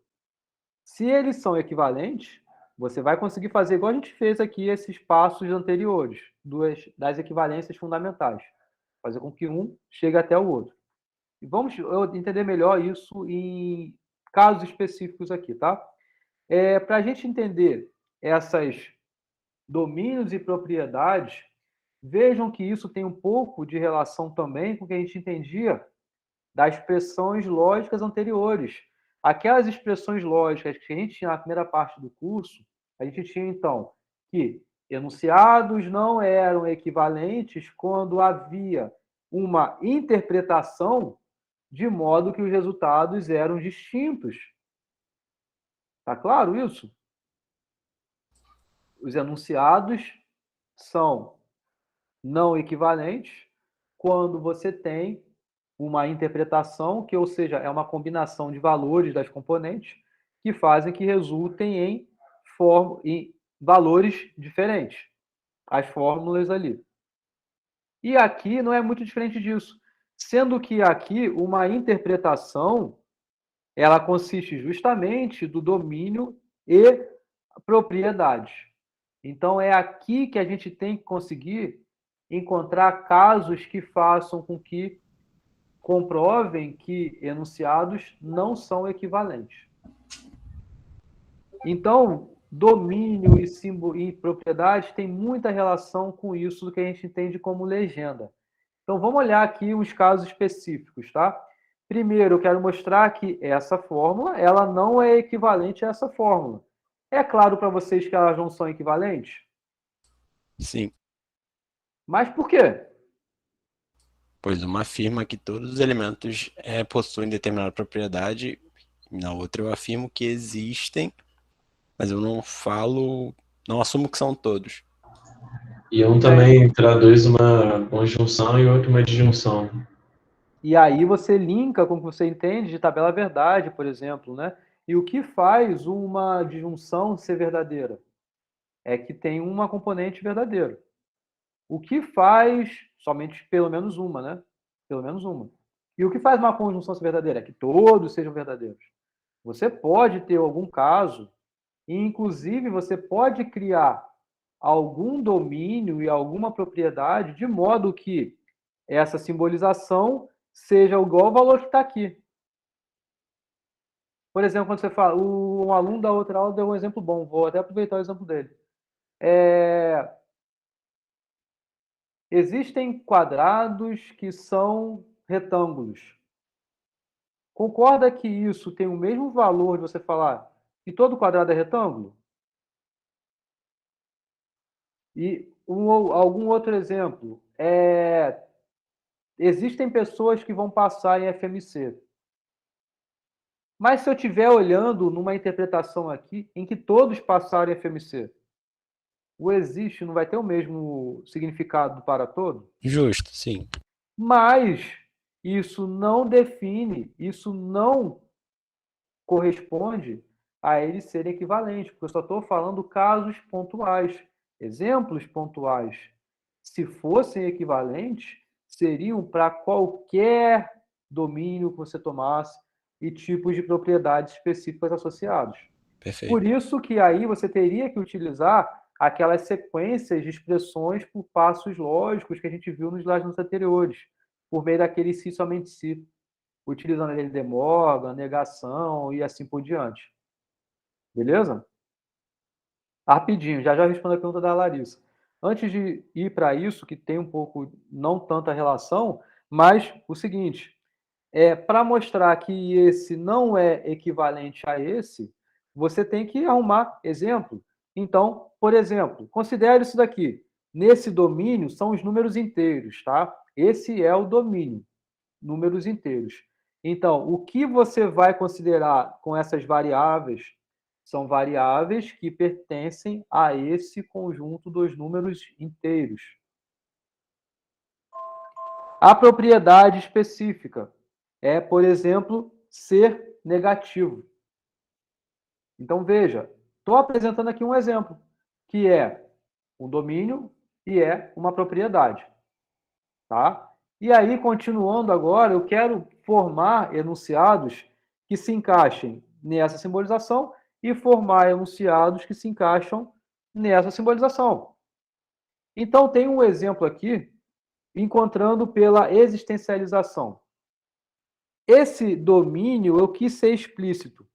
Se eles são equivalentes, você vai conseguir fazer igual a gente fez aqui esses passos anteriores, das equivalências fundamentais. Fazer com que um chegue até o outro. E vamos entender melhor isso em casos específicos aqui, tá? Para a gente entender essas domínios e propriedades, vejam que isso tem um pouco de relação também com o que a gente entendia das expressões lógicas anteriores. Aquelas expressões lógicas que a gente tinha na primeira parte do curso, a gente tinha, então, que enunciados não eram equivalentes quando havia uma interpretação de modo que os resultados eram distintos. Tá claro isso? Os enunciados são não equivalentes quando você tem uma interpretação que, ou seja, é uma combinação de valores das componentes que fazem que resultem em valores diferentes, as fórmulas ali. E aqui não é muito diferente disso, sendo que aqui uma interpretação ela consiste justamente do domínio e propriedade. Então é aqui que a gente tem que conseguir encontrar casos que façam com que comprovem que enunciados não são equivalentes. Então, domínio e propriedade tem muita relação com isso do que a gente entende como legenda. Então, vamos olhar aqui uns casos específicos, tá? Primeiro, eu quero mostrar que essa fórmula, ela não é equivalente a essa fórmula. É claro para vocês que elas não são equivalentes? Sim. Mas por quê? Pois uma afirma que todos os elementos possuem determinada propriedade, na outra eu afirmo que existem, mas eu não assumo que são todos. E um também traduz uma conjunção e outro uma disjunção. E aí você linka com o que você entende de tabela verdade, por exemplo, né? E o que faz uma disjunção ser verdadeira? É que tem uma componente verdadeira. O que faz, somente pelo menos uma, né? Pelo menos uma. E o que faz uma conjunção ser verdadeira? É que todos sejam verdadeiros. Você pode ter algum caso, e inclusive você pode criar algum domínio e alguma propriedade de modo que essa simbolização seja igual ao valor que está aqui. Por exemplo, quando você fala, um aluno da outra aula deu um exemplo bom, vou até aproveitar o exemplo dele. Existem quadrados que são retângulos. Concorda que isso tem o mesmo valor de você falar que todo quadrado é retângulo? E algum outro exemplo. Existem pessoas que vão passar em FMC. Mas se eu estiver olhando numa interpretação aqui em que todos passaram em FMC, o existe não vai ter o mesmo significado para todo? Justo, sim. Mas isso não define, isso não corresponde a eles serem equivalentes, porque eu só estou falando casos pontuais, exemplos pontuais. Se fossem equivalentes, seriam para qualquer domínio que você tomasse e tipos de propriedades específicas associados. Perfeito. Por isso que aí você teria que utilizar aquelas sequências de expressões por passos lógicos que a gente viu nos slides anteriores, por meio daquele se somente se, utilizando ele de Morgan, negação e assim por diante. Beleza? Rapidinho, já respondo a pergunta da Larissa. Antes de ir para isso, que tem um pouco, não tanta relação, mas o seguinte, para mostrar que esse não é equivalente a esse, você tem que arrumar exemplo. Então, por exemplo, considere isso daqui. Nesse domínio são os números inteiros, tá? Esse é o domínio, números inteiros. Então, o que você vai considerar com essas variáveis são variáveis que pertencem a esse conjunto dos números inteiros. A propriedade específica é, por exemplo, ser negativo. Então, veja, estou apresentando aqui um exemplo, que é um domínio e é uma propriedade. Tá? E aí, continuando agora, eu quero formar enunciados que se encaixem nessa simbolização e formar enunciados que se encaixam nessa simbolização. Então, tem um exemplo aqui, encontrando pela existencialização. Esse domínio eu quis ser explícito,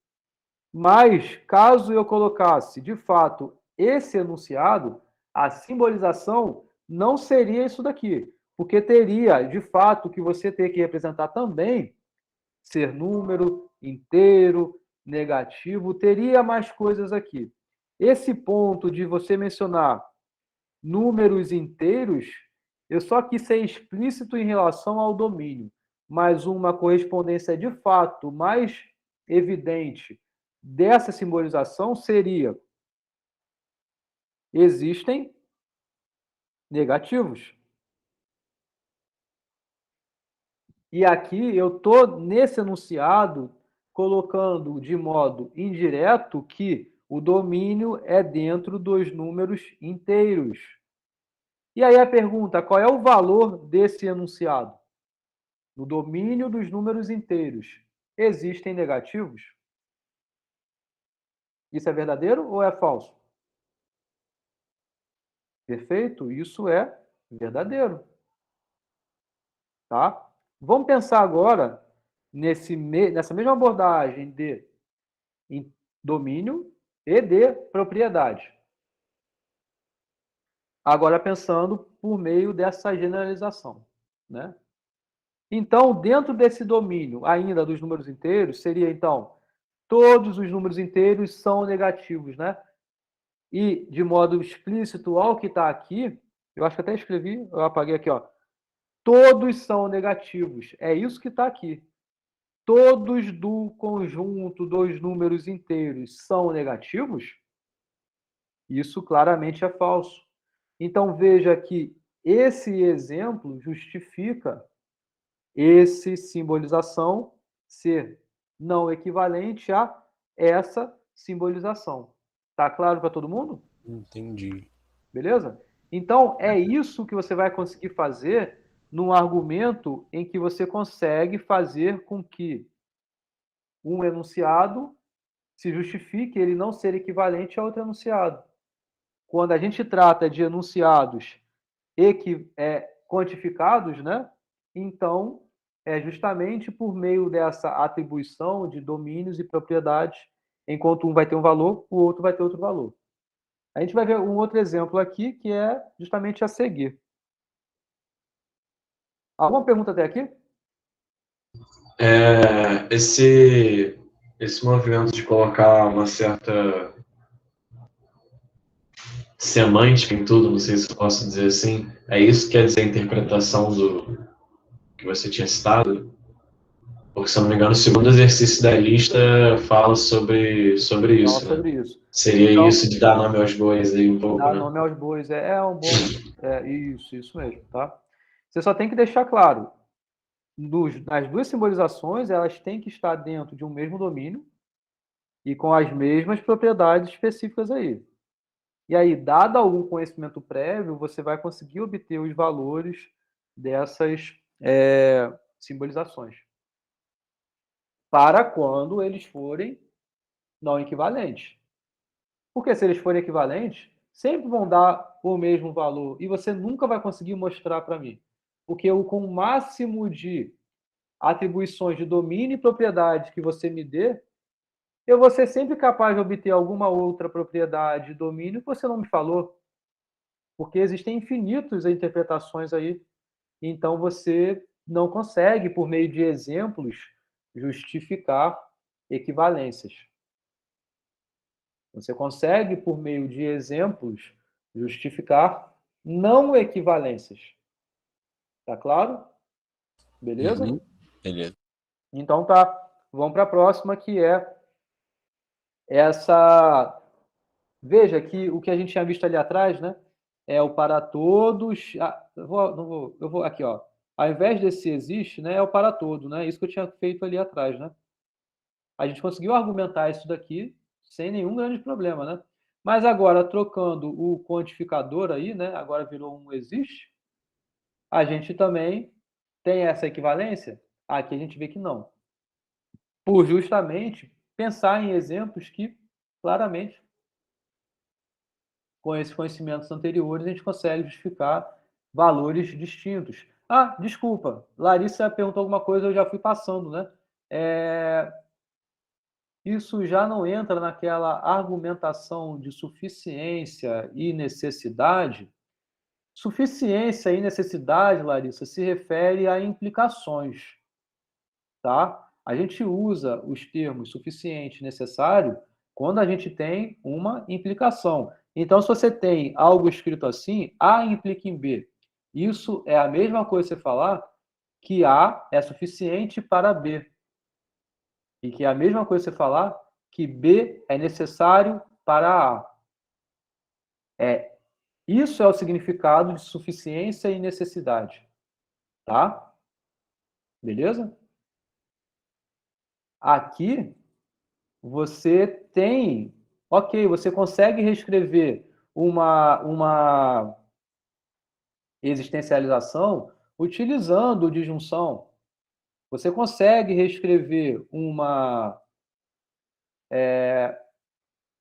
mas caso eu colocasse, de fato, esse enunciado, a simbolização não seria isso daqui, porque teria, de fato, que você ter que representar também ser número, inteiro, negativo, teria mais coisas aqui. Esse ponto de você mencionar números inteiros, eu só quis ser explícito em relação ao domínio, mas uma correspondência de fato mais evidente dessa simbolização seria: existem negativos. E aqui eu estou nesse enunciado colocando de modo indireto que o domínio é dentro dos números inteiros. E aí a pergunta, qual é o valor desse enunciado? No domínio dos números inteiros, existem negativos? Isso é verdadeiro ou é falso? Perfeito? Isso é verdadeiro. Tá? Vamos pensar agora nessa mesma abordagem de domínio e de propriedade. Agora pensando por meio dessa generalização, né? Então, dentro desse domínio ainda dos números inteiros, seria então, todos os números inteiros são negativos, né? E, de modo explícito ao que está aqui, eu acho que até escrevi, eu apaguei aqui, ó. Todos são negativos. É isso que está aqui. Todos do conjunto dos números inteiros são negativos? Isso claramente é falso. Então, veja que esse exemplo justifica essa simbolização ser não equivalente a essa simbolização. Tá claro para todo mundo? Entendi. Beleza? Então, é isso que você vai conseguir fazer num argumento em que você consegue fazer com que um enunciado se justifique ele não ser equivalente a outro enunciado. Quando a gente trata de enunciados quantificados, né? Então, é justamente por meio dessa atribuição de domínios e propriedades, enquanto um vai ter um valor, o outro vai ter outro valor. A gente vai ver um outro exemplo aqui, que é justamente a seguir. Alguma pergunta até aqui? Esse movimento de colocar uma certa semântica em tudo, não sei se eu posso dizer assim, é isso que quer dizer a interpretação do que você tinha citado? Porque, se eu não me engano, o segundo exercício da lista fala sobre isso, Fala né? sobre isso. Seria Então, isso de dar nome aos bois aí um pouco, dar né? nome aos bois é um bom... isso mesmo, tá? Você só tem que deixar claro, as duas simbolizações, elas têm que estar dentro de um mesmo domínio e com as mesmas propriedades específicas aí. E aí, dado algum conhecimento prévio, você vai conseguir obter os valores dessas simbolizações. Para quando eles forem não equivalentes. Porque se eles forem equivalentes, sempre vão dar o mesmo valor e você nunca vai conseguir mostrar para mim. Porque com o máximo de atribuições de domínio e propriedade que você me dê, eu vou ser sempre capaz de obter alguma outra propriedade de domínio que você não me falou. Porque existem infinitas interpretações aí. Então você não consegue, por meio de exemplos, justificar equivalências. Você consegue, por meio de exemplos, justificar não equivalências. Tá claro? Beleza? Uhum. Beleza. Então tá. Vamos para a próxima, que é essa... Veja que o que a gente tinha visto ali atrás, né? É o para todos... eu vou aqui, ó. Ao invés desse existe, né? É o para todo, né? Isso que eu tinha feito ali atrás, né? A gente conseguiu argumentar isso daqui sem nenhum grande problema, né? Mas agora, trocando o quantificador aí, né? Agora virou um existe. A gente também tem essa equivalência. Aqui a gente vê que não. Por justamente pensar em exemplos que, claramente, com esses conhecimentos anteriores, a gente consegue justificar valores distintos. Ah, desculpa, Larissa perguntou alguma coisa, eu já fui passando, né? Isso já não entra naquela argumentação de suficiência e necessidade. Suficiência e necessidade, Larissa, se refere a implicações, tá? A gente usa os termos suficiente e necessário quando a gente tem uma implicação. Então, se você tem algo escrito assim, A implica em B. Isso é a mesma coisa que você falar que A é suficiente para B. E que é a mesma coisa que você falar que B é necessário para A. Isso é o significado de suficiência e necessidade. Tá? Beleza? Aqui, você tem... Ok, você consegue reescrever uma existencialização utilizando disjunção. Você consegue reescrever uma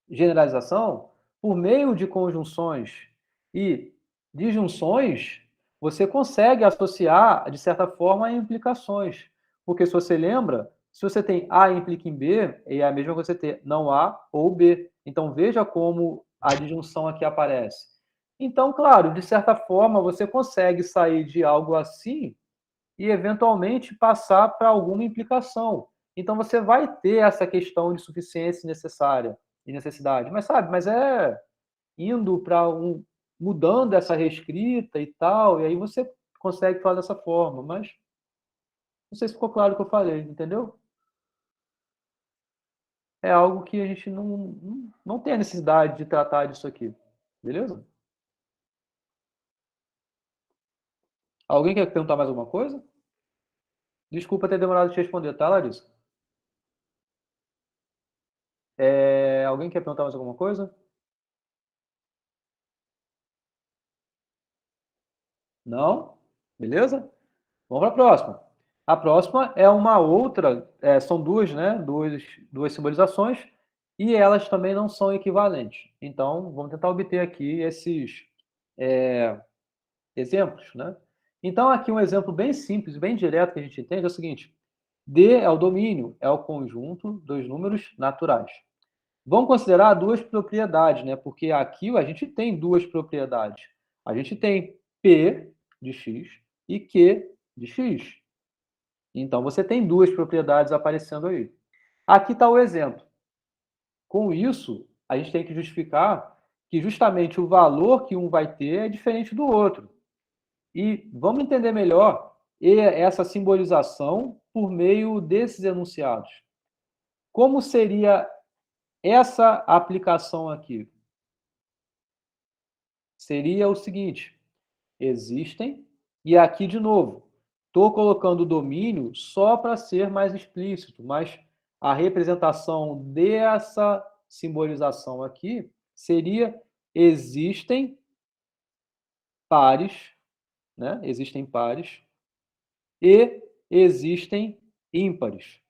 generalização por meio de conjunções e disjunções, você consegue associar, de certa forma, a implicações. Porque se você lembra, se você tem A implica em B, é a mesma coisa que você ter não A ou B. Então, veja como a disjunção aqui aparece. Então, claro, de certa forma, você consegue sair de algo assim e, eventualmente, passar para alguma implicação. Então, você vai ter essa questão de suficiência necessária e necessidade. Mas, sabe, mas é indo para mudando essa reescrita e tal, e aí você consegue falar dessa forma, mas não sei se ficou claro o que eu falei, entendeu? É algo que a gente não tem a necessidade de tratar disso aqui, beleza? Alguém quer perguntar mais alguma coisa? Desculpa ter demorado de te responder, tá, Larissa? Alguém quer perguntar mais alguma coisa? Não? Beleza? Vamos para a próxima. A próxima é uma outra, são duas, né? Duas simbolizações, e elas também não são equivalentes. Então, vamos tentar obter aqui esses exemplos, né? Então, aqui um exemplo bem simples, bem direto que a gente entende é o seguinte: D é o domínio, é o conjunto dos números naturais. Vamos considerar duas propriedades, né? Porque aqui a gente tem duas propriedades. A gente tem P de x e Q de x. Então, você tem duas propriedades aparecendo aí. Aqui está o exemplo. Com isso, a gente tem que justificar que justamente o valor que um vai ter é diferente do outro. E vamos entender melhor essa simbolização por meio desses enunciados. Como seria essa aplicação aqui? Seria o seguinte: existem, e aqui de novo, estou colocando o domínio só para ser mais explícito, mas a representação dessa simbolização aqui seria: existem pares, né? Existem pares e existem ímpares.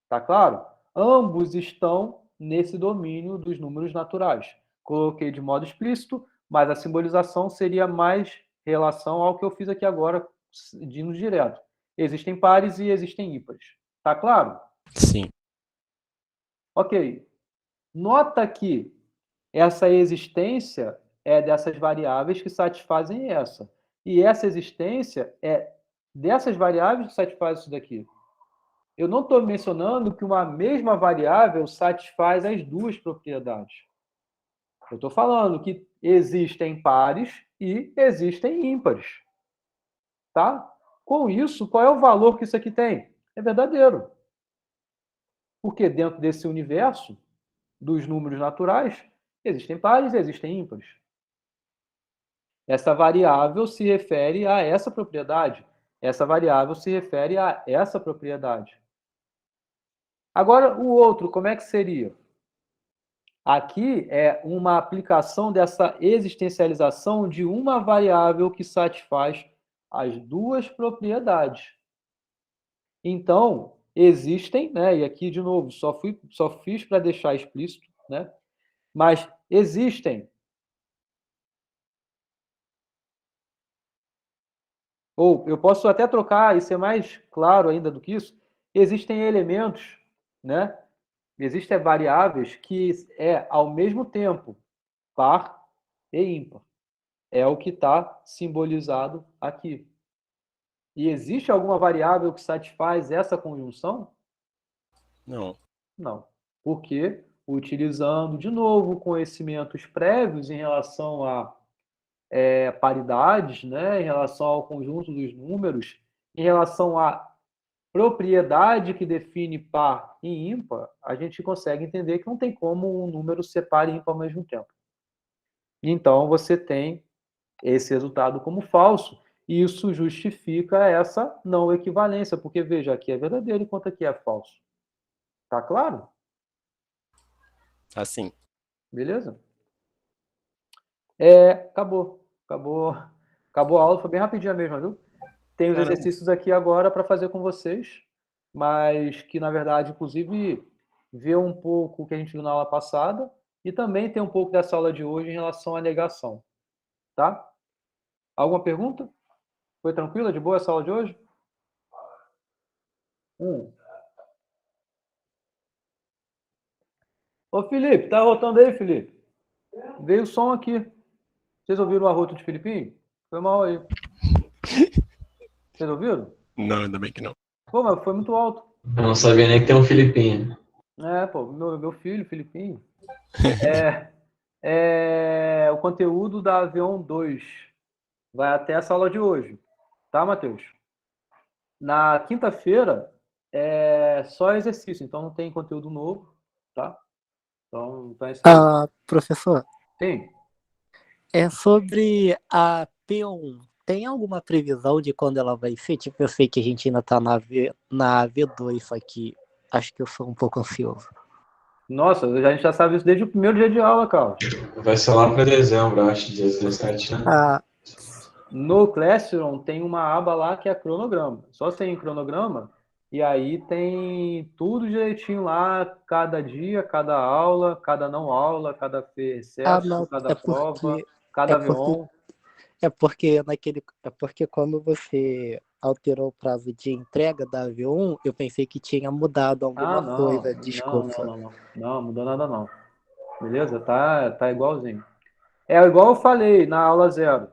Tá claro? Ambos estão nesse domínio dos números naturais. Coloquei de modo explícito, mas a simbolização seria mais relação ao que eu fiz aqui agora, indo direto. Existem pares e existem ímpares. Tá claro? Sim. Ok. Nota que essa existência é dessas variáveis que satisfazem essa. E essa existência é dessas variáveis que satisfazem isso daqui. Eu não estou mencionando que uma mesma variável satisfaz as duas propriedades. Eu estou falando que existem pares e existem ímpares. Tá? Com isso, qual é o valor que isso aqui tem? É verdadeiro. Porque dentro desse universo dos números naturais, existem pares e existem ímpares. Essa variável se refere a essa propriedade. Essa variável se refere a essa propriedade. Agora, o outro, como é que seria? Aqui é uma aplicação dessa existencialização de uma variável que satisfaz as duas propriedades. Então, existem, né? E aqui, de novo, só fiz para deixar explícito, né? Mas existem, ou eu posso até trocar e ser mais claro ainda do que isso, existem elementos, né? Existem variáveis que ao mesmo tempo, par e ímpar. É o que está simbolizado aqui. E existe alguma variável que satisfaz essa conjunção? Não. Não. Porque, utilizando, de novo, conhecimentos prévios em relação a paridades, né, em relação ao conjunto dos números, em relação à propriedade que define par e ímpar, a gente consegue entender que não tem como um número ser par e ímpar ao mesmo tempo. Então, você tem esse resultado como falso, e isso justifica essa não equivalência, porque, veja, aqui é verdadeiro enquanto aqui é falso. Tá claro? Assim. Beleza? Acabou. Acabou a aula, foi bem rapidinho mesmo, viu? Tem os Caramba. exercícios aqui agora para fazer com vocês, mas que, na verdade, inclusive, vê um pouco o que a gente viu na aula passada e também tem um pouco dessa aula de hoje em relação à negação. Tá? Alguma pergunta? Foi tranquila, de boa essa aula de hoje? Ô, Felipe, tá rotando aí, Felipe? Veio o som aqui. Vocês ouviram o arroto de Filipinho? Foi mal aí. Vocês ouviram? Não, ainda bem que não. Pô, mas foi muito alto. Eu não sabia nem que tem um Filipinho. Pô, meu filho, Filipinho. O conteúdo da Avião 2 vai até essa aula de hoje. Tá, Matheus? Na quinta-feira é só exercício, então não tem conteúdo novo, tá? Então é isso aí. Professor, Sim. é sobre a P1. Tem alguma previsão de quando ela vai ser? Tipo, eu sei que a gente ainda tá na V2, só que acho que eu sou um pouco ansioso. Nossa, a gente já sabe isso desde o primeiro dia de aula, Carlos. Vai ser lá para dezembro, acho, dia 17, né? No Classroom tem uma aba lá que é cronograma. Só tem cronograma e aí tem tudo direitinho lá, cada dia, cada aula, cada não aula, cada recesso, Não, cada prova, cada avião. É porque quando você alterou o prazo de entrega da V1, eu pensei que tinha mudado alguma coisa, desculpa. Não, mudou nada não. Beleza? Tá igualzinho. É igual eu falei na aula 0.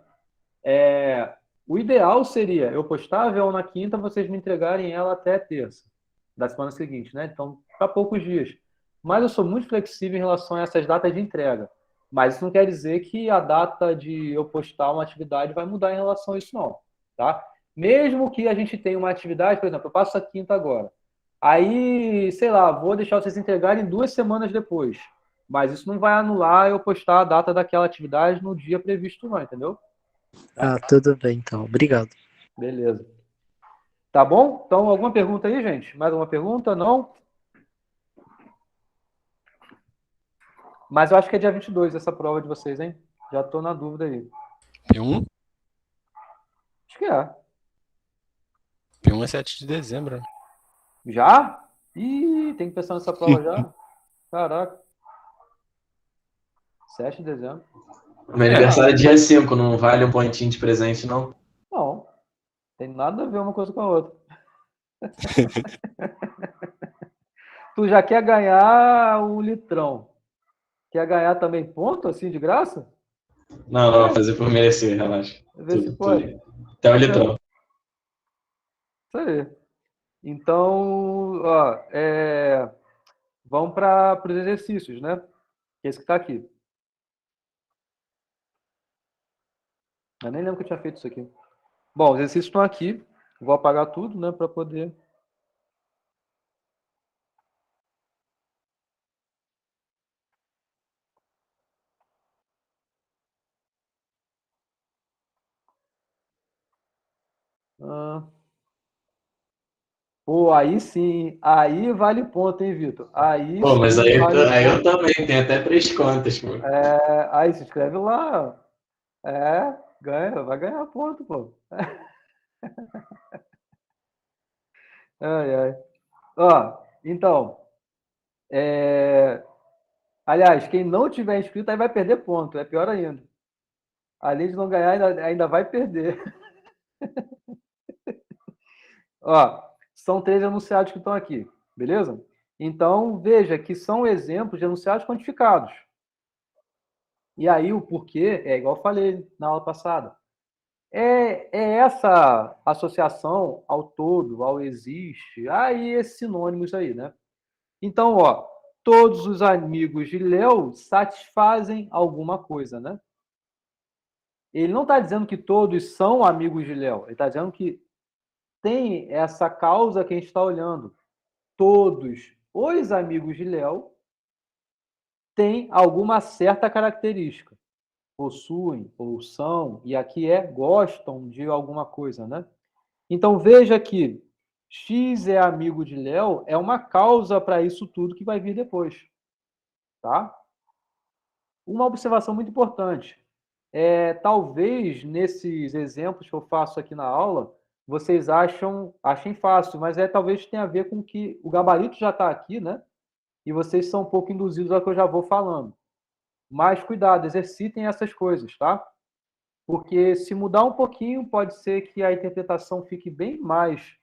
O ideal seria eu postar a avião na quinta, vocês me entregarem ela até terça, da semana seguinte, né? Então, para poucos dias. Mas eu sou muito flexível em relação a essas datas de entrega. Mas isso não quer dizer que a data de eu postar uma atividade vai mudar em relação a isso, não. Tá? Mesmo que a gente tenha uma atividade, por exemplo, eu passo a quinta agora. Aí, sei lá, vou deixar vocês entregarem 2 semanas depois. Mas isso não vai anular eu postar a data daquela atividade no dia previsto, não, entendeu? Tudo bem, então. Obrigado. Beleza. Tá bom? Então, alguma pergunta aí, gente? Mais alguma pergunta? Não? Mas eu acho que é dia 22 essa prova de vocês, hein? Já tô na dúvida aí. P1? Acho que é. P1 é 7 de dezembro. Já? Ih, tem que pensar nessa prova já? Caraca. 7 de dezembro. Meu aniversário é dia 5, não vale um pontinho de presente, não? Não. Tem nada a ver uma coisa com a outra. Tu já quer ganhar o litrão. Quer ganhar também ponto, assim, de graça? Não, vou fazer por merecer, relaxa. Vê se pode. Até o litrão. Isso aí. Então, ó, vamos para os exercícios, né? Esse que está aqui. Eu nem lembro que eu tinha feito isso aqui. Bom, os exercícios estão aqui. Vou apagar tudo, né, para poder... Pô, aí sim. Aí vale ponto, hein, Vitor? Aí Pô, mas sim aí, vale aí eu ponto. também, tenho até 3 contas, pô. Aí se inscreve lá. Ganha, vai ganhar ponto, pô. Ai, ai. Ó, então, aliás, quem não tiver inscrito aí vai perder ponto, é pior ainda. Além de não ganhar, ainda vai perder. Ó, são 3 enunciados que estão aqui, beleza? Então, veja que são exemplos de enunciados quantificados. E aí o porquê é igual eu falei na aula passada. É essa associação ao todo, ao existe, aí esses sinônimos aí, né? Então, ó, todos os amigos de Léo satisfazem alguma coisa, né? Ele não está dizendo que todos são amigos de Léo, ele está dizendo que tem essa causa que a gente está olhando. Todos os amigos de Léo têm alguma certa característica. Possuem ou são, e aqui gostam de alguma coisa, né? Então veja que X é amigo de Léo é uma causa para isso tudo que vai vir depois, tá? Uma observação muito importante. Talvez nesses exemplos que eu faço aqui na aula, vocês achem fácil, mas talvez tenha a ver com que o gabarito já está aqui, né? E vocês são um pouco induzidos ao que eu já vou falando. Mas cuidado, exercitem essas coisas, tá? Porque se mudar um pouquinho, pode ser que a interpretação fique bem mais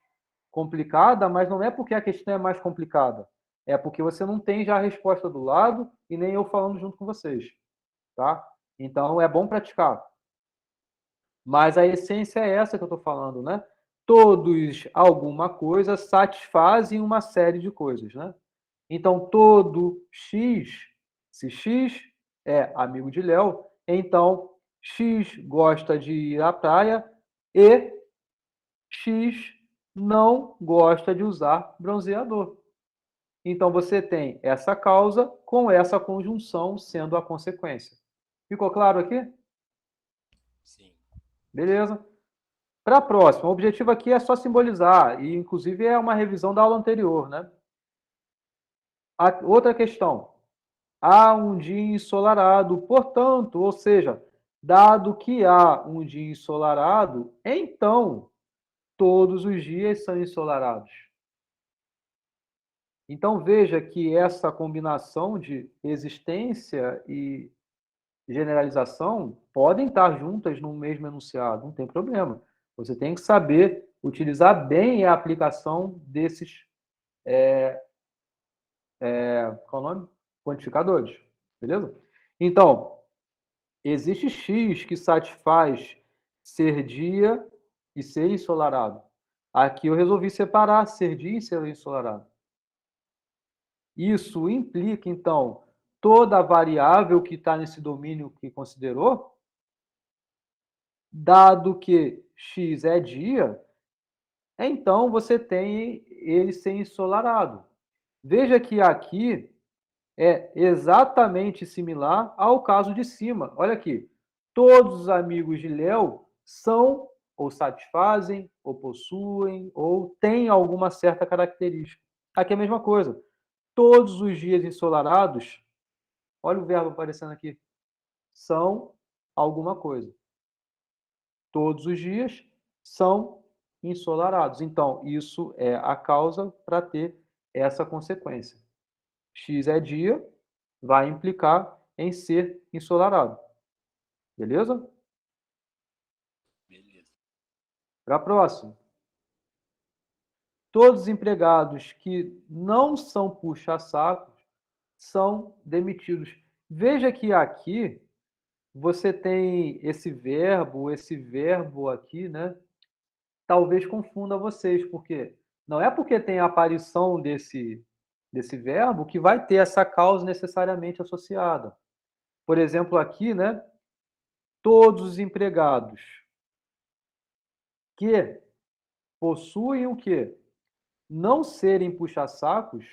complicada, mas não é porque a questão é mais complicada. É porque você não tem já a resposta do lado e nem eu falando junto com vocês, tá? Então, é bom praticar. Mas a essência é essa que eu estou falando, né? Todos alguma coisa satisfazem uma série de coisas, né? Então, todo X, se X é amigo de Léo, então X gosta de ir à praia e X não gosta de usar bronzeador. Então, você tem essa causa com essa conjunção sendo a consequência. Ficou claro aqui? Sim. Beleza. Para a próxima, o objetivo aqui é só simbolizar, e inclusive é uma revisão da aula anterior, né? Outra questão. Há um dia ensolarado, portanto, ou seja, dado que há um dia ensolarado, então todos os dias são ensolarados. Então veja que essa combinação de existência e generalização podem estar juntas no mesmo enunciado, não tem problema. Você tem que saber utilizar bem a aplicação desses qual é o nome? Quantificadores, beleza? Então, existe X que satisfaz ser dia e ser ensolarado. Aqui eu resolvi separar ser dia e ser ensolarado. Isso implica, então, toda a variável que está nesse domínio que considerou, dado que X é dia, então você tem ele ser ensolarado. Veja que aqui é exatamente similar ao caso de cima. Olha aqui. Todos os amigos de Léo são, ou satisfazem, ou possuem, ou têm alguma certa característica. Aqui é a mesma coisa. Todos os dias ensolarados, olha o verbo aparecendo aqui, são alguma coisa. Todos os dias são ensolarados. Então, isso é a causa para ter essa consequência. X é dia, vai implicar em ser ensolarado. Beleza? Beleza. Para a próxima. Todos os empregados que não são puxa-sacos são demitidos. Veja que aqui você tem esse verbo aqui, né? Talvez confunda vocês, porque não é porque tem a aparição desse verbo que vai ter essa causa necessariamente associada. Por exemplo, aqui, né? Todos os empregados que possuem o quê? Não serem puxa-sacos,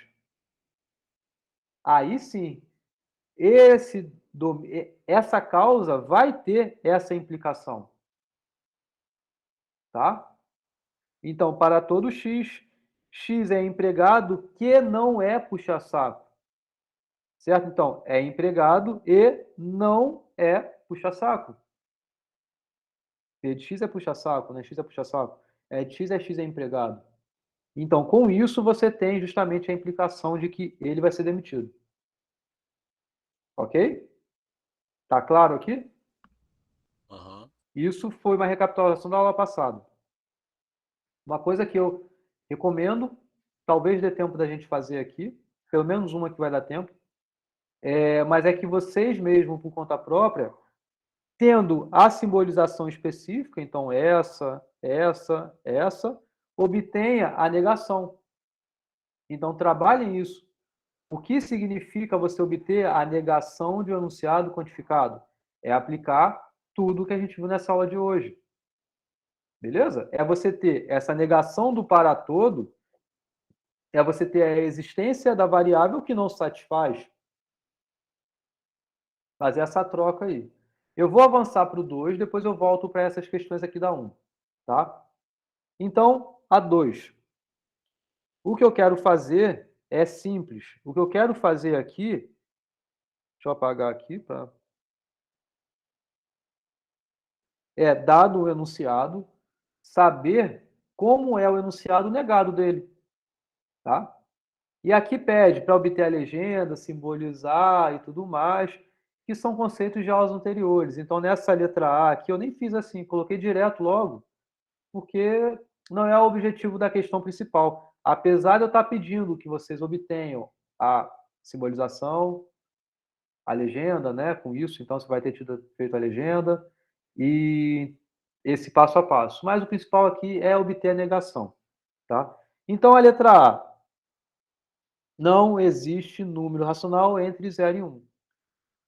aí sim, essa causa vai ter essa implicação. Tá? Então, para todo X, X é empregado que não é puxa-saco. Certo? Então, é empregado e não é puxa-saco. P de X é puxa-saco, né? X é puxa-saco. É de X é empregado. Então, com isso, você tem justamente a implicação de que ele vai ser demitido. Ok? Tá claro aqui? Aham. Isso foi uma recapitulação da aula passada. Uma coisa que eu recomendo, talvez dê tempo da gente fazer aqui, pelo menos uma que vai dar tempo, mas é que vocês mesmos, por conta própria, tendo a simbolização específica, então essa, obtenha a negação. Então, trabalhem isso. O que significa você obter a negação de um enunciado quantificado? É aplicar tudo que a gente viu nessa aula de hoje. Beleza? É você ter essa negação do para todo, é você ter a existência da variável que não satisfaz. Fazer essa troca aí. Eu vou avançar para o 2, depois eu volto para essas questões aqui da 1. Tá? Então, a 2. O que eu quero fazer é simples. O que eu quero fazer aqui, deixa eu apagar aqui para dado o enunciado, saber como é o enunciado negado dele. Tá? E aqui pede para obter a legenda, simbolizar e tudo mais, que são conceitos de aulas anteriores. Então, nessa letra A aqui, eu nem fiz assim, coloquei direto logo, porque não é o objetivo da questão principal. Apesar de eu estar pedindo que vocês obtenham a simbolização, a legenda, né? Com isso, então você vai ter feito a legenda e esse passo a passo. Mas o principal aqui é obter a negação, tá? Então, a letra A. Não existe número racional entre 0 e 1.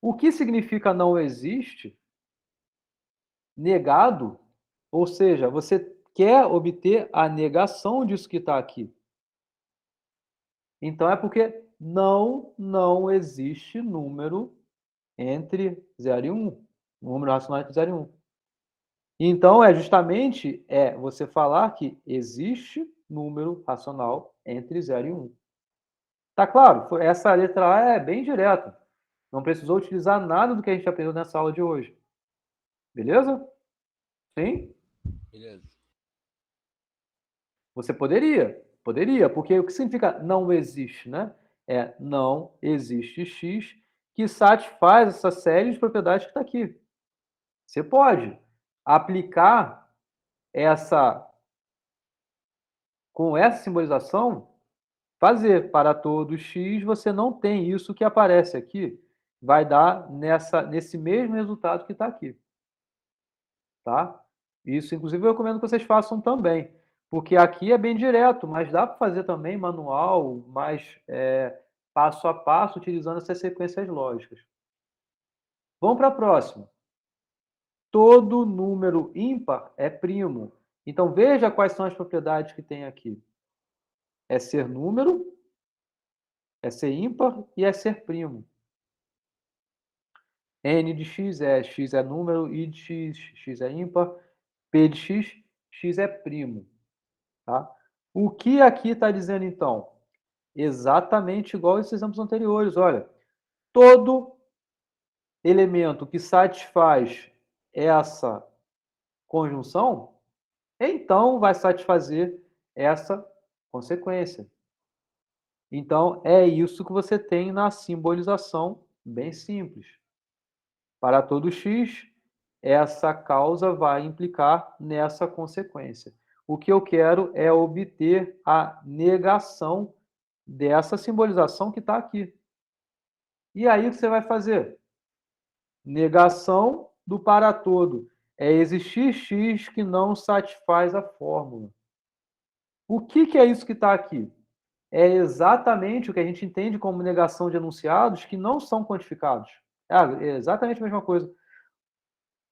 O que significa não existe? Negado, ou seja, você quer obter a negação disso que está aqui. Então, é porque não existe número entre 0 e 1. Número racional entre 0 e 1. Então, é justamente você falar que existe número racional entre 0 e 1. Tá claro? Essa letra A é bem direta. Não precisou utilizar nada do que a gente aprendeu nessa aula de hoje. Beleza? Sim? Beleza. Você poderia, porque o que significa não existe, né? É não existe X que satisfaz essa série de propriedades que está aqui. Você pode aplicar com essa simbolização, fazer para todo X, você não tem isso que aparece aqui. Vai dar nesse mesmo resultado que está aqui. Tá? Isso, inclusive, eu recomendo que vocês façam também, porque aqui é bem direto, mas dá para fazer também manual, mais passo a passo, utilizando essas sequências lógicas. Vamos para a próxima. Todo número ímpar é primo. Então, veja quais são as propriedades que tem aqui. É ser número, é ser ímpar e é ser primo. N de x é número, I de x é ímpar, P de x é primo. Tá? O que aqui está dizendo, então? Exatamente igual esses exemplos anteriores. Olha, todo elemento que satisfaz essa conjunção, então vai satisfazer essa consequência. Então, é isso que você tem na simbolização bem simples. Para todo x, essa causa vai implicar nessa consequência. O que eu quero é obter a negação dessa simbolização que está aqui. E aí o que você vai fazer? Negação do para todo. É existir x que não satisfaz a fórmula. O que é isso que está aqui? É exatamente o que a gente entende como negação de enunciados que não são quantificados. É exatamente a mesma coisa.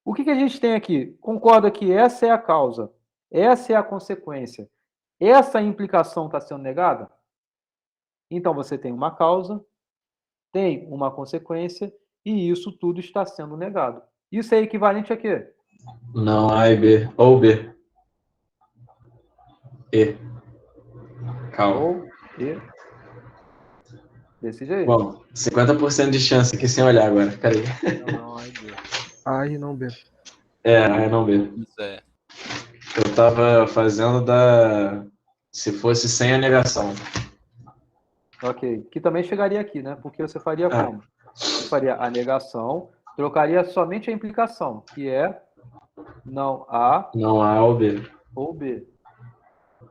O que a gente tem aqui? Concorda que essa é a causa, essa é a consequência. Essa implicação está sendo negada? Então você tem uma causa, tem uma consequência, e isso tudo está sendo negado. Isso é equivalente a quê? Não, A e B. Ou B. E. Calma. Ou e. Desse jeito. Bom, 50% de chance aqui sem olhar agora. Peraí. Não, aí B. A e não B. A e não B. Isso é. Eu tava fazendo Se fosse sem a negação. Ok. Que também chegaria aqui, né? Porque você faria Ah. como? Você faria a negação, trocaria somente a implicação, que é não A Não A ou B. ou B.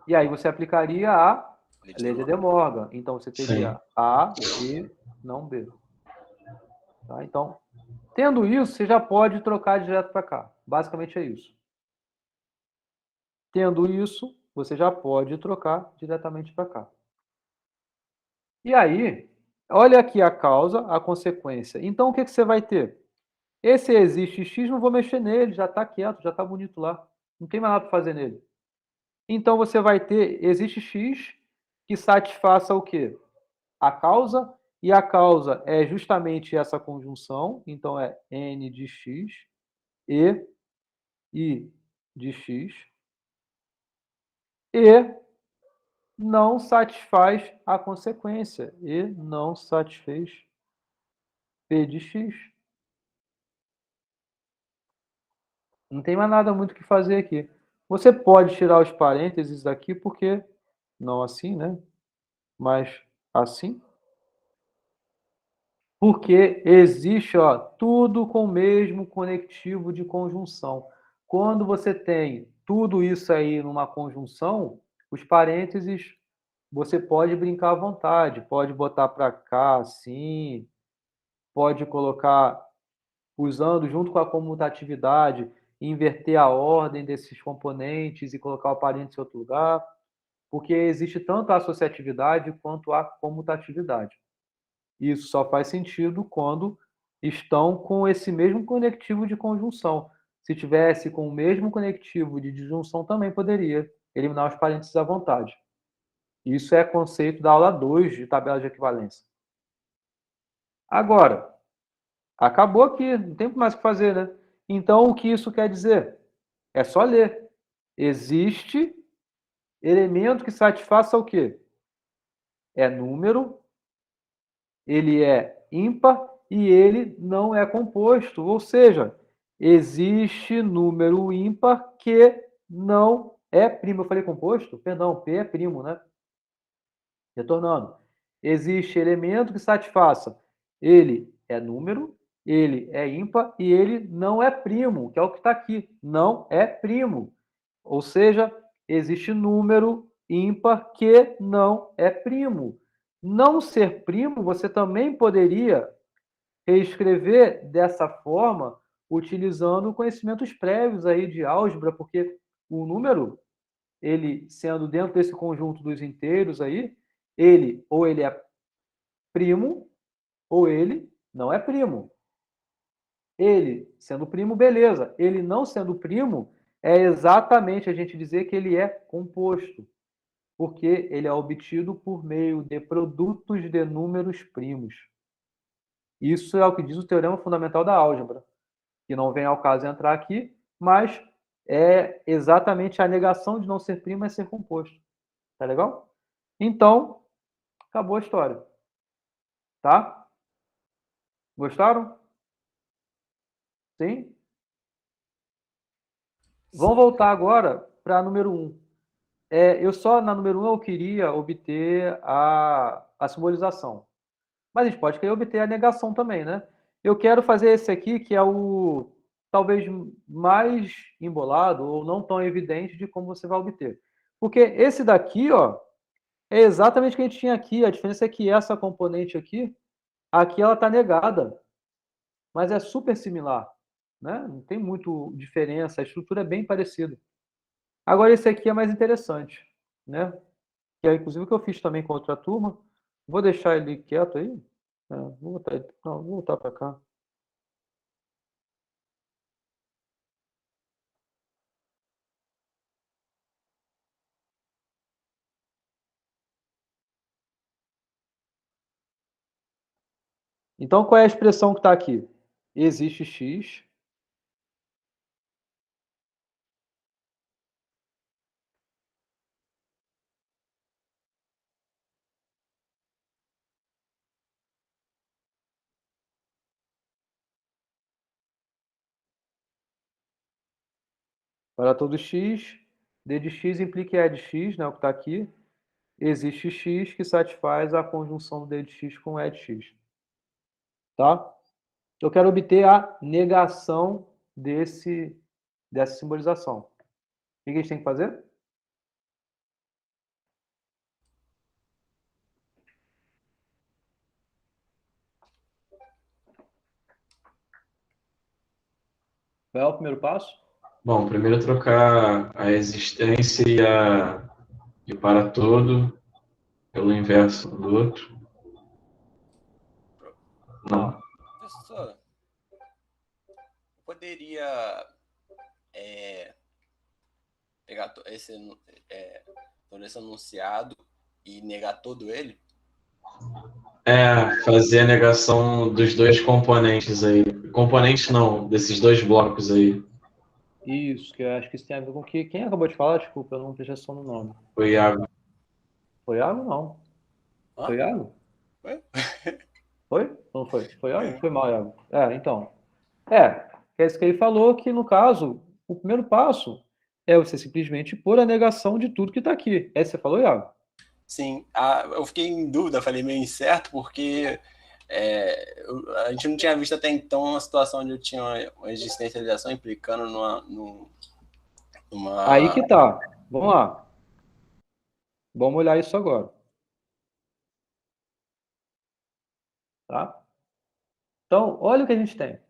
E aí você aplicaria a Lei lei de de De Morgan. Então você Sim. teria A e não B. Tá? Então, tendo isso, você já pode trocar direto para cá. Basicamente é isso. Tendo isso, você já pode trocar diretamente para cá. E aí, olha aqui a causa, a consequência. Então, o que você vai ter? Esse existe x, não vou mexer nele, já está quieto, já está bonito lá. Não tem mais nada para fazer nele. Então, você vai ter existe x que satisfaça o quê? A causa, e a causa é justamente essa conjunção, então é n de x e I de x, e não satisfaz a consequência, e não satisfez P de x. Não tem mais nada muito o que fazer aqui. Você pode tirar os parênteses daqui, porque não assim, né? Mas assim. Porque existe, ó, tudo com o mesmo conectivo de conjunção. Quando você tem tudo isso aí numa conjunção, os parênteses você pode brincar à vontade, pode botar para cá assim, pode colocar usando junto com a comutatividade, inverter a ordem desses componentes e colocar o parênteses em outro lugar, porque existe tanto a associatividade quanto a comutatividade. Isso só faz sentido quando estão com esse mesmo conectivo de conjunção. Se tivesse com o mesmo conectivo de disjunção, também poderia eliminar os parênteses à vontade. Isso é conceito da aula 2 de tabela de equivalência. Agora, acabou aqui, não tem mais o que fazer, né? Então, o que isso quer dizer? É só ler. Existe elemento que satisfaça o quê? É número, ele é ímpar e ele não é composto. Ou seja, existe número ímpar que não é primo. Eu falei composto? Perdão, P é primo, né? Retornando. Existe elemento que satisfaça. Ele é número, ele é ímpar e ele não é primo, que é o que está aqui. Não é primo. Ou seja, existe número ímpar que não é primo. Não ser primo, você também poderia reescrever dessa forma, utilizando conhecimentos prévios aí de álgebra, porque o número, ele sendo dentro desse conjunto dos inteiros aí, ele ou ele é primo ou ele não é primo. Ele sendo primo, beleza. Ele não sendo primo, é exatamente a gente dizer que ele é composto, porque ele é obtido por meio de produtos de números primos. Isso é o que diz o teorema fundamental da álgebra, que não vem ao caso entrar aqui, mas é exatamente a negação de não ser primo é ser composto. Tá legal? Então, acabou a história. Tá? Gostaram? Sim? Vamos voltar agora para número 1. Eu só, na número 1, eu queria obter a simbolização. Mas a gente pode querer obter a negação também, né? Eu quero fazer esse aqui, que é o talvez mais embolado ou não tão evidente de como você vai obter. Porque esse daqui, ó, é exatamente o que a gente tinha aqui. A diferença é que essa componente aqui ela está negada, mas é super similar, né? Não tem muito diferença, a estrutura é bem parecida. Agora esse aqui é mais interessante, né? Que é inclusive o que eu fiz também com outra turma. Vou deixar ele quieto aí. Vou voltar para cá. Então, qual é a expressão que está aqui? Existe x. Para todo x, D de x implica E de x, né, o que está aqui. Existe x que satisfaz a conjunção D de x com E de x. Tá? Eu quero obter a negação dessa simbolização. O que a gente tem que fazer? Qual é o primeiro passo? Bom, primeiro trocar a existência e o para todo pelo inverso um do outro. Não. Professor, eu poderia pegar todo esse enunciado e negar todo ele? Fazer a negação dos dois componentes aí. Componentes não, desses dois blocos aí. Isso, que eu acho que isso tem a ver com o que... Quem acabou de falar? Desculpa, eu não prestei atenção no nome. Foi Iago. Foi Iago? Não. Hã? Foi Iago? Foi? Foi? Não foi? Foi Iago? Foi mal, Iago. Então. É isso que ele falou, que no caso, o primeiro passo é você simplesmente pôr a negação de tudo que está aqui. Você falou, Iago? Sim, eu fiquei em dúvida, falei meio incerto, porque a gente não tinha visto até então uma situação onde eu tinha uma existencialização implicando numa... Aí que tá. Vamos lá. Vamos olhar isso agora. Tá? Então, olha o que a gente tem.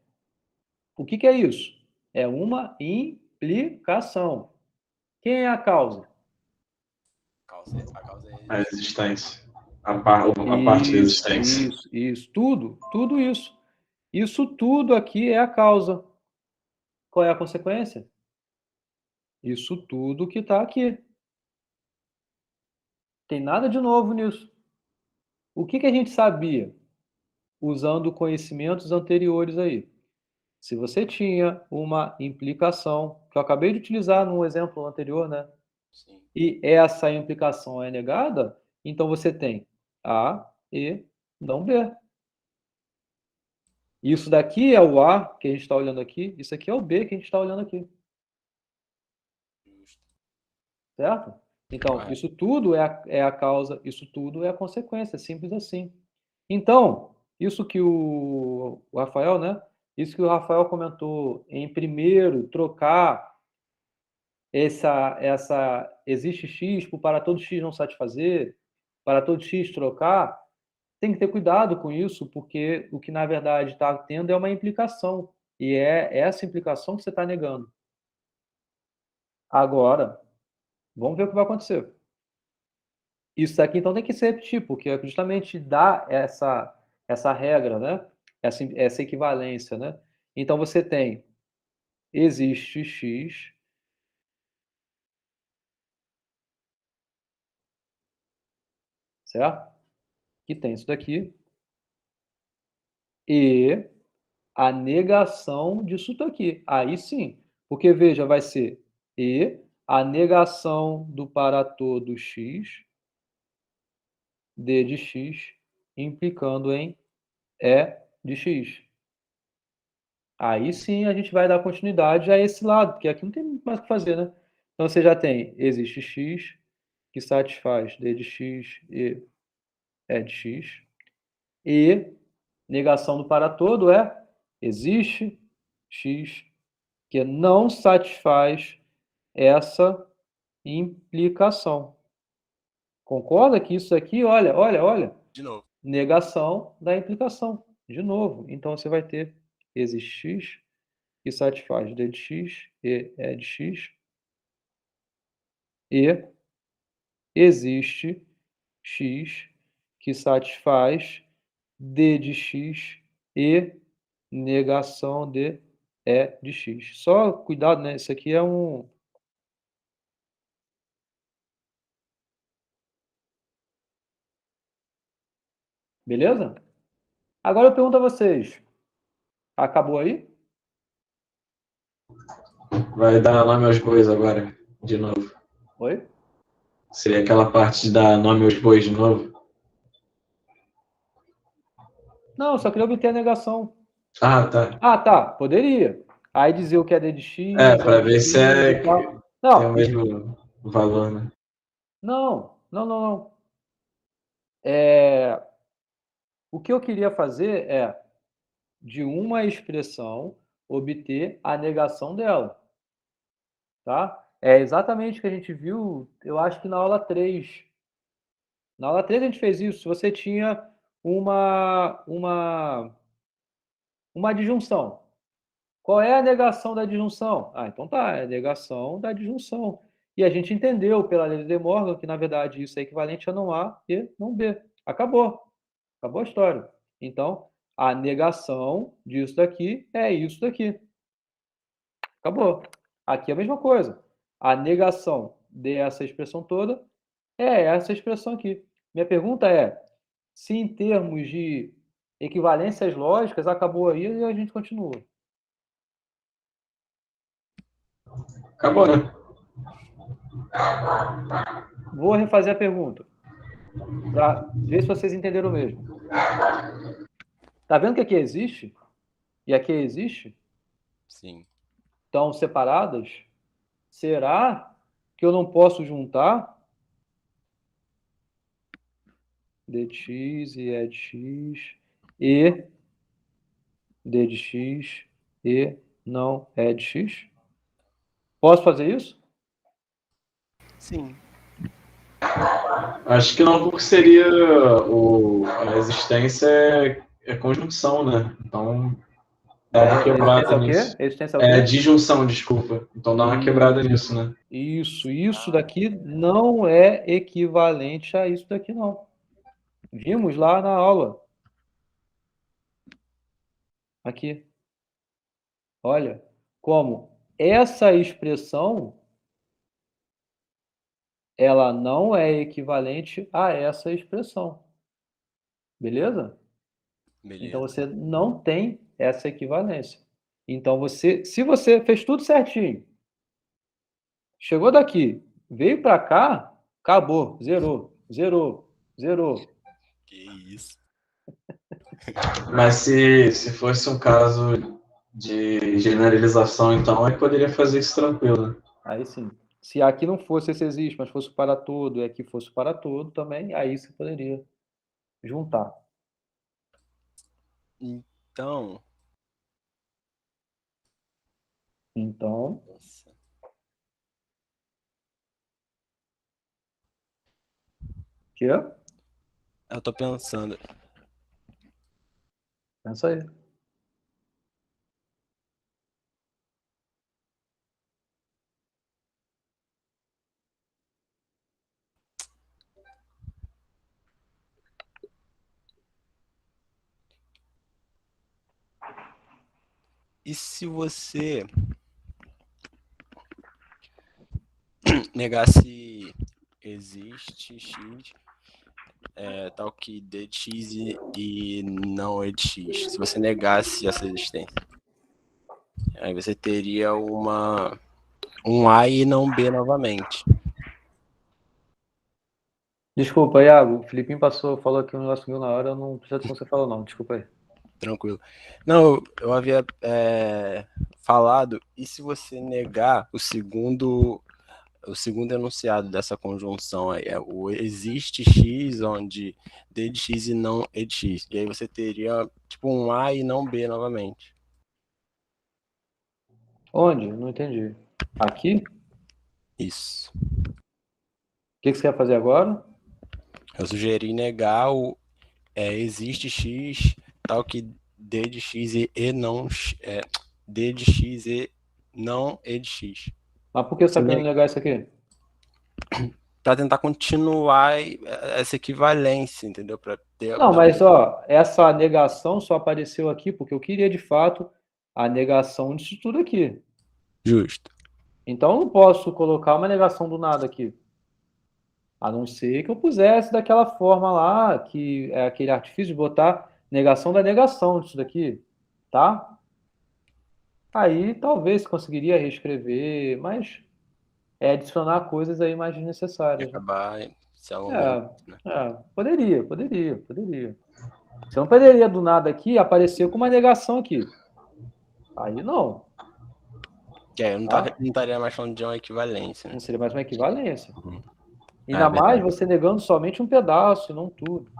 O que é isso? É uma implicação. Quem é a causa? A causa é A existência. A parte da existência. Isso. Tudo isso. Isso tudo aqui é a causa. Qual é a consequência? Isso tudo que está aqui. Tem nada de novo nisso. O que a gente sabia usando conhecimentos anteriores aí? Se você tinha uma implicação, que eu acabei de utilizar no exemplo anterior, né? Sim. E essa implicação é negada, então você tem A e não B. Isso daqui é o A que a gente está olhando aqui, isso aqui é o B que a gente está olhando aqui. Justo. Certo? Então, isso tudo é a causa, isso tudo é a consequência, simples assim. Então, isso que o Rafael, né? Isso que o Rafael comentou em primeiro trocar existe X para todo X não satisfazer, para todo X trocar, tem que ter cuidado com isso, porque o que na verdade está tendo é uma implicação, e é essa implicação que você está negando. Agora, vamos ver o que vai acontecer. Isso aqui, então, tem que se repetir, porque é justamente dá essa regra, né? Essa equivalência, né? Então, você tem, existe X, certo? Que tem isso daqui, e a negação disso daqui. Aí sim, porque, veja, vai ser e a negação do para todo X, D de X, implicando em E de X. Aí sim a gente vai dar continuidade a esse lado, porque aqui não tem mais o que fazer, né? Então você já tem, existe x, que satisfaz d de x e E de x, e negação do para todo é, existe x, que não satisfaz essa implicação. Concorda que isso aqui, olha, De novo. negação da implicação, de novo. Então você vai ter existe x, que satisfaz d de x e E de x, e existe x que satisfaz d de x e negação de E de x. Só cuidado, né? Isso aqui é um... Beleza? Agora eu pergunto a vocês. Acabou aí? Vai dar nome aos bois agora, de novo. Oi? Seria aquela parte de dar nome aos bois de novo? Não, eu só queria obter a negação. Ah, tá. Ah, tá. Poderia. Aí dizer o que é d de x... Para ver se e tal. Não, tem o mesmo... valor, né? Não. O que eu queria fazer é, de uma expressão, obter a negação dela. Tá? É exatamente o que a gente viu, eu acho que na aula 3. Na aula 3 a gente fez isso. Se você tinha uma disjunção. Qual é a negação da disjunção? Então tá, é a negação da disjunção. E a gente entendeu pela lei de De Morgan que, na verdade, isso é equivalente a não A e não B. Acabou. Acabou a história. Então, a negação disso daqui é isso daqui. Acabou. Aqui é a mesma coisa. A negação dessa expressão toda é essa expressão aqui. Minha pergunta é, se em termos de equivalências lógicas, acabou aí e a gente continua. Acabou, né? Vou refazer a pergunta, para ver se vocês entenderam mesmo. Tá vendo que aqui existe? E aqui existe? Sim. Estão separadas? Será que eu não posso juntar d de x e e de x e d de x e não e de x? Posso fazer isso? Sim. Acho que não, porque seria a existência é conjunção, né? Então dá uma quebrada Existência é o nisso. quê? Existência é o quê? Disjunção, desculpa. Então dá uma quebrada nisso, né? Isso daqui não é equivalente a isso daqui, não. Vimos lá na aula. Aqui. Olha, como essa expressão ela não é equivalente a essa expressão. Beleza? Beleza. Então você não tem essa equivalência. Então se você fez tudo certinho, chegou daqui, veio para cá, acabou, zerou. Que isso. Mas se fosse um caso de generalização, então, aí poderia fazer isso tranquilo, né? Aí sim. Se aqui não fosse esse existe, mas fosse para todo, e aqui fosse para todo também, aí você poderia juntar. Então. Nossa. Que é? Eu tô pensando. Pensa aí. E se você negasse existe x, tal que d de x e não é de x? Se você negasse essa existência, aí você teria um A e não B novamente. Desculpa, Iago. O Filipinho falou que o negócio sumiu na hora, eu não prestei atenção no que você falou, não. Desculpa aí. Tranquilo. Não, eu havia falado, e se você negar o segundo enunciado dessa conjunção aí, o existe x, onde d de x e não e de x. E aí você teria tipo um A e não B novamente. Onde? Não entendi. Aqui? Isso. O que você quer fazer agora? Eu sugeri negar o existe x, tal que d de x e não d de x e não e de x. Mas por que você está querendo negar isso aqui? Para tentar continuar essa equivalência, entendeu? Para ter. Não, mas essa negação só apareceu aqui porque eu queria de fato a negação disso tudo aqui. Justo. Então eu não posso colocar uma negação do nada aqui. A não ser que eu pusesse daquela forma lá, que é aquele artifício de botar negação da negação disso daqui, tá? Aí talvez conseguiria reescrever, mas adicionar coisas aí mais desnecessárias. Acabar se alongando. Poderia. Você não poderia do nada aqui aparecer com uma negação aqui. Aí não. Que aí eu não, Tá? não estaria mais falando de uma equivalência, né? Não seria mais uma equivalência. Uhum. Ainda É mais verdade. você negando somente um pedaço e não tudo.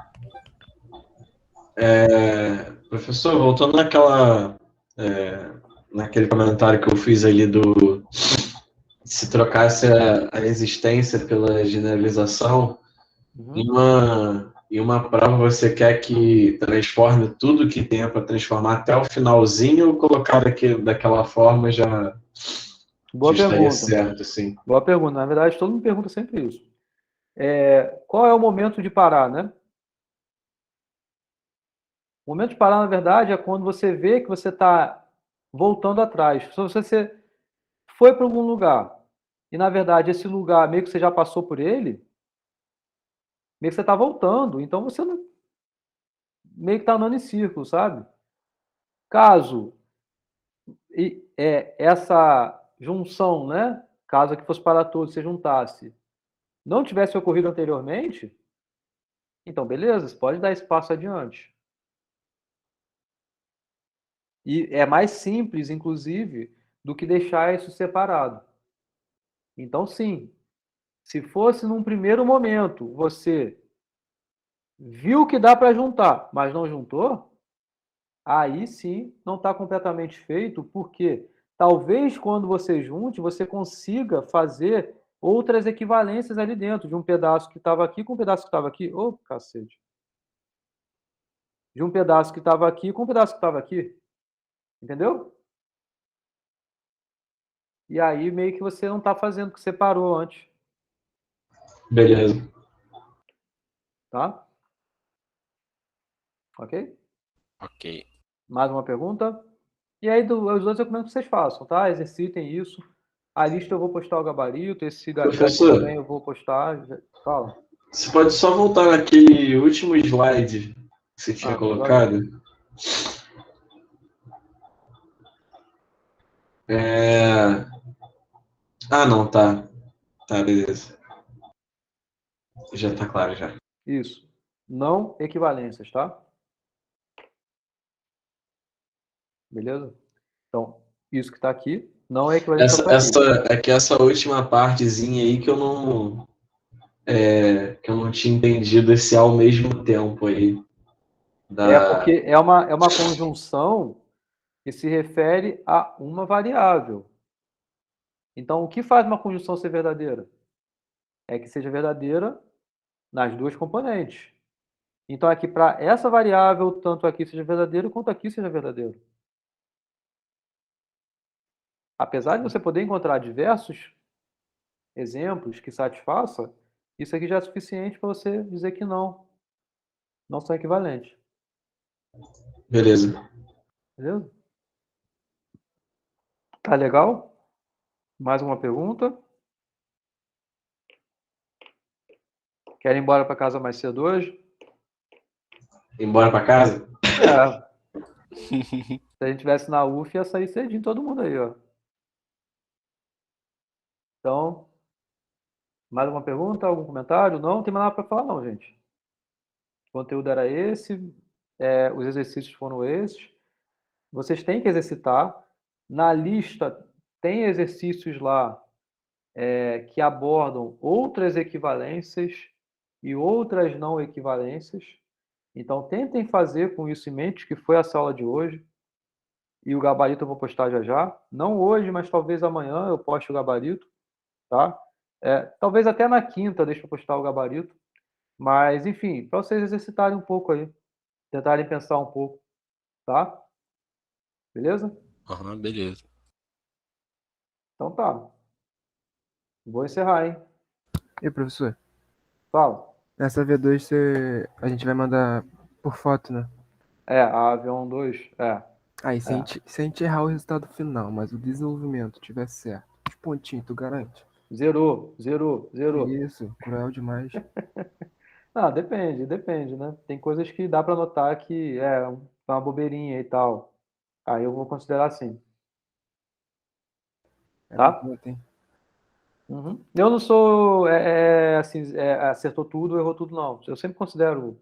Professor, voltando naquele comentário que eu fiz ali do se trocasse a existência pela generalização, Uhum. em uma prova você quer que transforme tudo que tenha para transformar até o finalzinho ou colocar daquela forma já Boa estaria pergunta. certo, assim? Boa pergunta. Na verdade, todo mundo pergunta sempre isso. Qual é o momento de parar, né? O momento de parar, na verdade, é quando você vê que você está voltando atrás. Se você foi para algum lugar e, na verdade, esse lugar meio que você já passou por ele, meio que você está voltando. Então, você não, meio que está andando em círculo, sabe? Caso essa junção, né? Caso que fosse para todos, se juntasse, não tivesse ocorrido anteriormente, então, beleza, você pode dar espaço adiante. E é mais simples, inclusive, do que deixar isso separado. Então, sim, se fosse num primeiro momento, você viu que dá para juntar, mas não juntou, aí sim não está completamente feito, porque talvez quando você junte, você consiga fazer outras equivalências ali dentro, de um pedaço que estava aqui com um pedaço que estava aqui. Ô, cacete. De um pedaço que estava aqui com um pedaço que estava aqui. Entendeu? E aí meio que você não está fazendo o que você parou antes. Beleza. Tá? Ok? Ok. Mais uma pergunta? E aí, os outros eu recomendo que vocês façam, tá? Exercitem isso. A lista eu vou postar o gabarito, esse daqui Professor, também eu vou postar. Fala. você pode só voltar naquele último slide que você tinha Pode olhar. colocado? Ah, não, tá. Tá, beleza. Já tá claro, já. Isso. Não equivalências, tá? Beleza? Então, isso que está aqui não é equivalente ao que está aqui. Essa última partezinha aí que eu não tinha entendido esse ao mesmo tempo aí. Porque é uma conjunção que se refere a uma variável. Então, o que faz uma conjunção ser verdadeira? É que seja verdadeira nas duas componentes. Então, aqui, para essa variável, tanto aqui seja verdadeiro, quanto aqui seja verdadeiro. Apesar de você poder encontrar diversos exemplos que satisfaçam, isso aqui já é suficiente para você dizer que não são equivalentes. Beleza. Beleza? Tá legal? Mais uma pergunta? Querem ir embora para casa mais cedo hoje? Embora pra casa? Se a gente tivesse na UF, ia sair cedinho todo mundo aí, ó. Então, mais uma pergunta? Algum comentário? Não tem mais nada para falar, não, gente. O conteúdo era esse, os exercícios foram esses. Vocês têm que exercitar. Na lista tem exercícios lá que abordam outras equivalências e outras não equivalências. Então, tentem fazer com isso em mente, que foi essa aula de hoje. E o gabarito eu vou postar já já. Não hoje, mas talvez amanhã eu poste o gabarito, tá? Talvez até na quinta deixe eu postar o gabarito. Mas, enfim, para vocês exercitarem um pouco aí. Tentarem pensar um pouco, tá? Beleza? Aham, beleza. Então tá. Vou encerrar, hein? E professor, Fala. nessa V2 a gente vai mandar por foto, né? A avião 2, Aí se a gente errar o resultado final, mas o desenvolvimento tiver certo, os pontinhos, tu garante? Zerou. Isso, cruel demais. Ah, depende, né? Tem coisas que dá para notar que é uma bobeirinha e tal. Aí eu vou considerar assim, É tá? muito, hein? Uhum. Eu não sou assim, acertou tudo, errou tudo, não. Eu sempre considero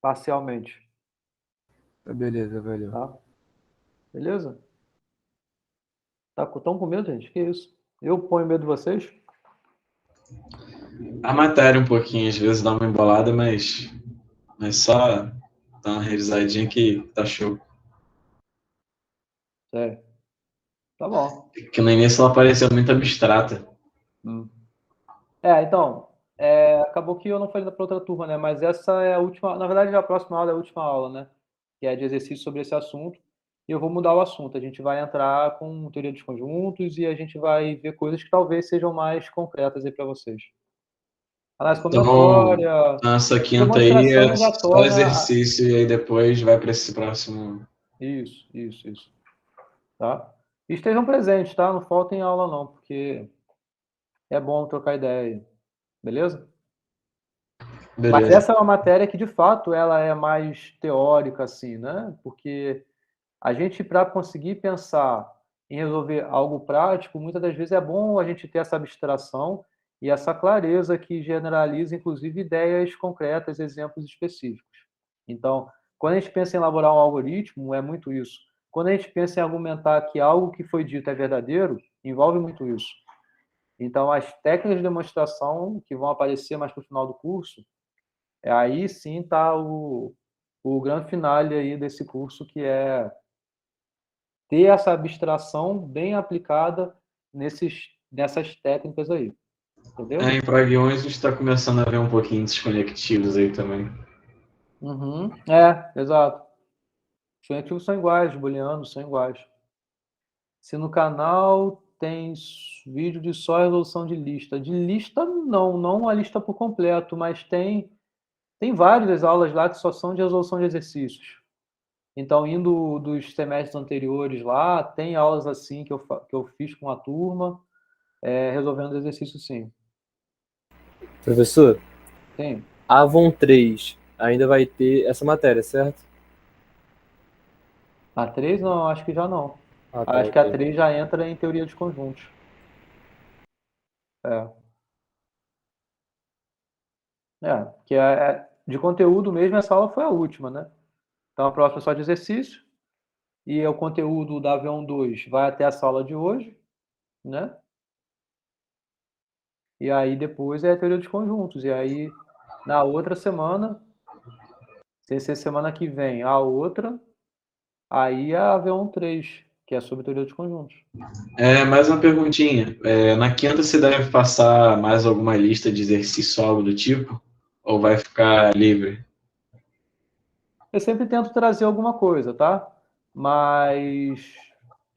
parcialmente, Tá, beleza, valeu. tá? Beleza? Tão com medo, gente? Que isso? Eu ponho medo de vocês? A matéria um pouquinho, às vezes dá uma embolada, mas só dá uma revisadinha que tá show. Sério. Tá bom. Que no início ela parecia muito abstrata. Então, acabou que eu não falei para outra turma, né? Mas essa é a última, na verdade, a próxima aula é a última aula, né? Que é de exercício sobre esse assunto. E eu vou mudar o assunto. A gente vai entrar com teoria dos conjuntos e a gente vai ver coisas que talvez sejam mais concretas aí para vocês. Análise Então, combinatória, essa quinta aí demonstração é já só torna. exercício e aí depois vai para esse próximo. Isso. Tá? E estejam presentes, tá? Não faltem aula não, porque é bom trocar ideia aí. Beleza? Mas Beleza. essa é uma matéria que, de fato, ela é mais teórica, assim, né? Porque a gente, para conseguir pensar em resolver algo prático, muitas das vezes é bom a gente ter essa abstração e essa clareza que generaliza, inclusive, ideias concretas, exemplos específicos. Então, quando a gente pensa em elaborar um algoritmo, é muito isso. Quando a gente pensa em argumentar que algo que foi dito é verdadeiro, envolve muito isso. Então, as técnicas de demonstração que vão aparecer mais para o final do curso, aí sim está o grande finale aí desse curso, que é ter essa abstração bem aplicada nessas técnicas aí. Entendeu? Em Prog 1 a gente está começando a ver um pouquinho desses conectivos aí também. Exato. Os conectivos são iguais, os booleanos são iguais. Se no canal tem vídeo de só resolução de lista. De lista, não a lista por completo, mas tem várias aulas lá que só são de resolução de exercícios. Então, indo dos semestres anteriores lá, tem aulas assim que eu fiz com a turma, resolvendo exercício sim. Professor, Sim. Avon 3 ainda vai ter essa matéria, certo? A 3 não, acho que já não. Ah, tá, Acho que a ok. 3 já entra em teoria dos conjuntos. Que de conteúdo mesmo, essa aula foi a última, né? Então, a próxima é só de exercício. E o conteúdo da V1.2 vai até essa aula de hoje, né? E aí depois é a teoria dos conjuntos. E aí, na outra semana, sem ser semana que vem, a outra, aí é a V1.3, que é sobre teoria dos conjuntos. Mais uma perguntinha. Na quinta você deve passar mais alguma lista de exercício ou algo do tipo? Ou vai ficar livre? Eu sempre tento trazer alguma coisa, tá? Mas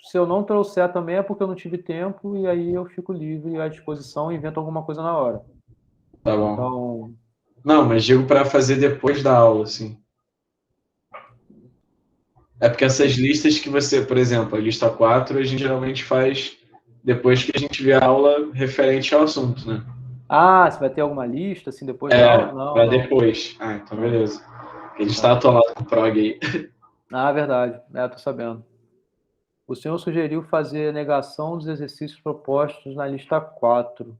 se eu não trouxer também é porque eu não tive tempo e aí eu fico livre à disposição e invento alguma coisa na hora. Tá bom. Então, Não, mas digo para fazer depois da aula, assim. É porque essas listas que você, por exemplo, a lista 4, a gente geralmente faz depois que a gente vê a aula referente ao assunto, né? você vai ter alguma lista assim depois da aula? Para Não. depois. Então Não. beleza. Porque a gente está atolado com o prog aí. Verdade. Tô sabendo. O senhor sugeriu fazer a negação dos exercícios propostos na lista 4,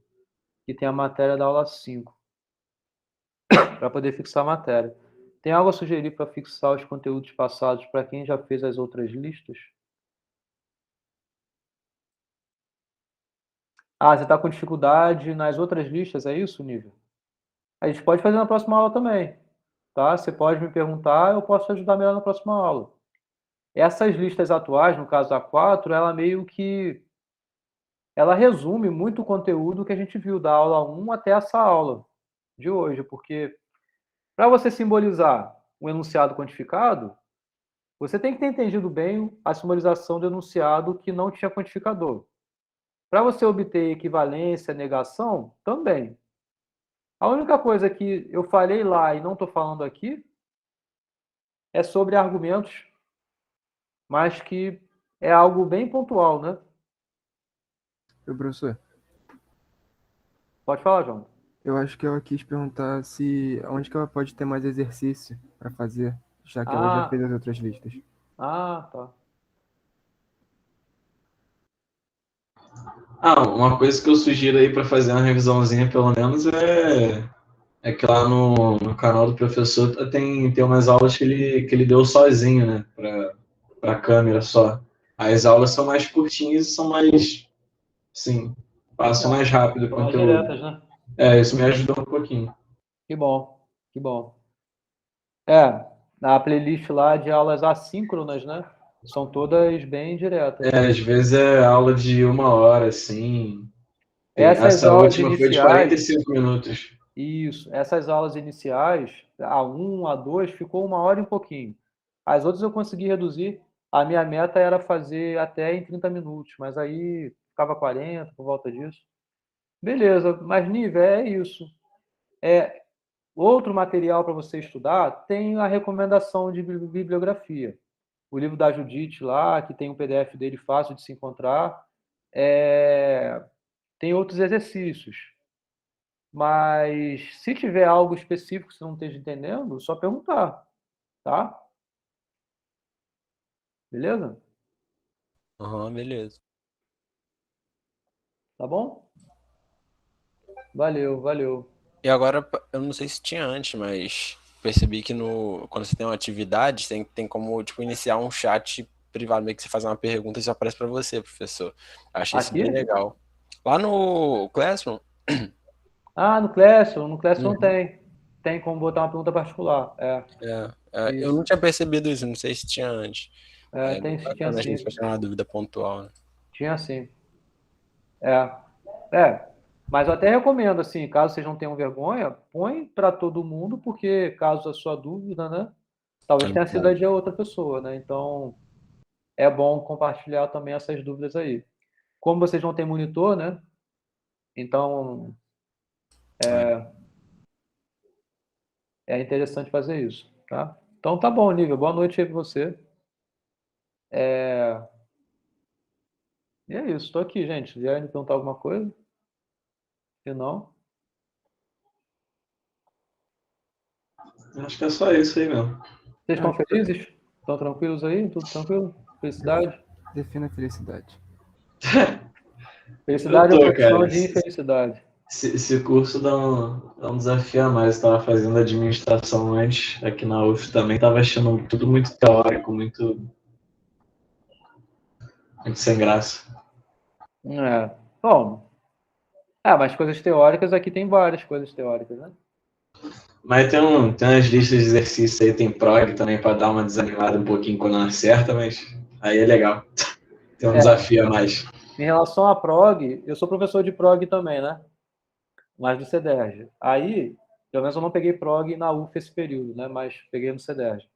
que tem a matéria da aula 5, para poder fixar a matéria. Tem algo a sugerir para fixar os conteúdos passados para quem já fez as outras listas? Você está com dificuldade nas outras listas, é isso, Nível? A gente pode fazer na próxima aula também, tá? Você pode me perguntar, eu posso te ajudar melhor na próxima aula. Essas listas atuais, no caso a 4, ela meio que ela resume muito o conteúdo que a gente viu da aula 1 até essa aula de hoje, porque para você simbolizar um enunciado quantificado, você tem que ter entendido bem a simbolização do enunciado que não tinha quantificador. Para você obter equivalência, negação, também. A única coisa que eu falei lá e não estou falando aqui é sobre argumentos, mas que é algo bem pontual, né? Professor, Pode falar, João. eu acho que ela quis perguntar onde que ela pode ter mais exercício para fazer, já que ela já fez as outras listas. Tá. Uma coisa que eu sugiro aí para fazer uma revisãozinha, pelo menos, é que lá no canal do professor tem umas aulas que ele deu sozinho, né? Para câmera só. As aulas são mais curtinhas e são mais, sim, passam mais rápido o São mais conteúdo. diretas, né? Isso me ajudou um pouquinho. Que bom, que bom. Na playlist lá de aulas assíncronas, né? São todas bem diretas. Às vezes é aula de 1 hora, assim. Essas Essa aulas última foi de iniciais, 45 minutos. isso, essas aulas iniciais, A1, A2, ficou 1 hora e um pouquinho. As outras eu consegui reduzir. A minha meta era fazer até em 30 minutos, mas aí ficava 40, por volta disso. Beleza, mas nível é isso. Outro material para você estudar tem a recomendação de bibliografia. O livro da Judite lá, que tem um PDF dele fácil de se encontrar. Tem outros exercícios. Mas se tiver algo específico que você não esteja entendendo, só perguntar, tá? Beleza? Aham, beleza. Tá bom? Valeu, valeu. E agora, eu não sei se tinha antes, mas percebi que quando você tem uma atividade, tem como, tipo, iniciar um chat privado, meio que você faz uma pergunta e isso aparece para você, professor. Achei isso Aqui? bem legal. Lá no Classroom, No Classroom. No Classroom Uhum. tem. Tem como botar uma pergunta particular. eu Isso. não tinha percebido isso, não sei se tinha antes. É Tem, bem tinha bacana a sim. gente tirar uma dúvida pontual, né? Tinha sim. Mas eu até recomendo, assim, caso vocês não tenham vergonha, põe para todo mundo, porque caso a sua dúvida, né? Talvez tenha sido a de outra pessoa, né? Então, é bom compartilhar também essas dúvidas aí. Como vocês não têm monitor, né? Então, é interessante fazer isso, tá? Então, tá bom, Nívia. Boa noite aí pra você. E é isso. Estou aqui, gente. Já me perguntar alguma coisa? Se não, Acho que é só isso aí mesmo. vocês estão felizes? Estão tranquilos aí? Tudo tranquilo? Felicidade? Defina felicidade. Felicidade é Eu uma tô, cara. condição de infelicidade. Esse curso dá um desafio a mais. Eu estava fazendo administração antes, aqui na UF também, estava achando tudo muito teórico, muito sem graça. Bom, mas coisas teóricas, aqui tem várias coisas teóricas, né? Mas tem umas listas de exercícios aí, tem prog também para dar uma desanimada um pouquinho quando não acerta, mas aí é legal. Tem um desafio a mais. Em relação a prog, eu sou professor de prog também, né? Mas do CEDERJ. Aí, pelo menos eu não peguei prog na UF esse período, né? Mas peguei no CEDERJ.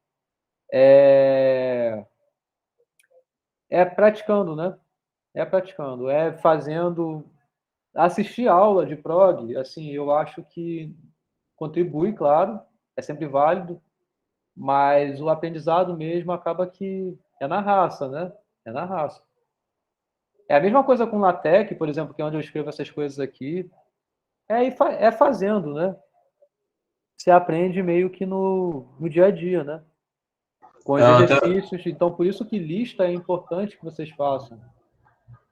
Praticando, né? Praticando, fazendo, assistir aula de prog, assim, eu acho que contribui, claro, é sempre válido, mas o aprendizado mesmo acaba que é na raça, né? É na raça. É a mesma coisa com LaTeX, por exemplo, que é onde eu escrevo essas coisas aqui, fazendo, né? Você aprende meio que no dia a dia, né? Com os exercícios, então por isso que lista é importante que vocês façam.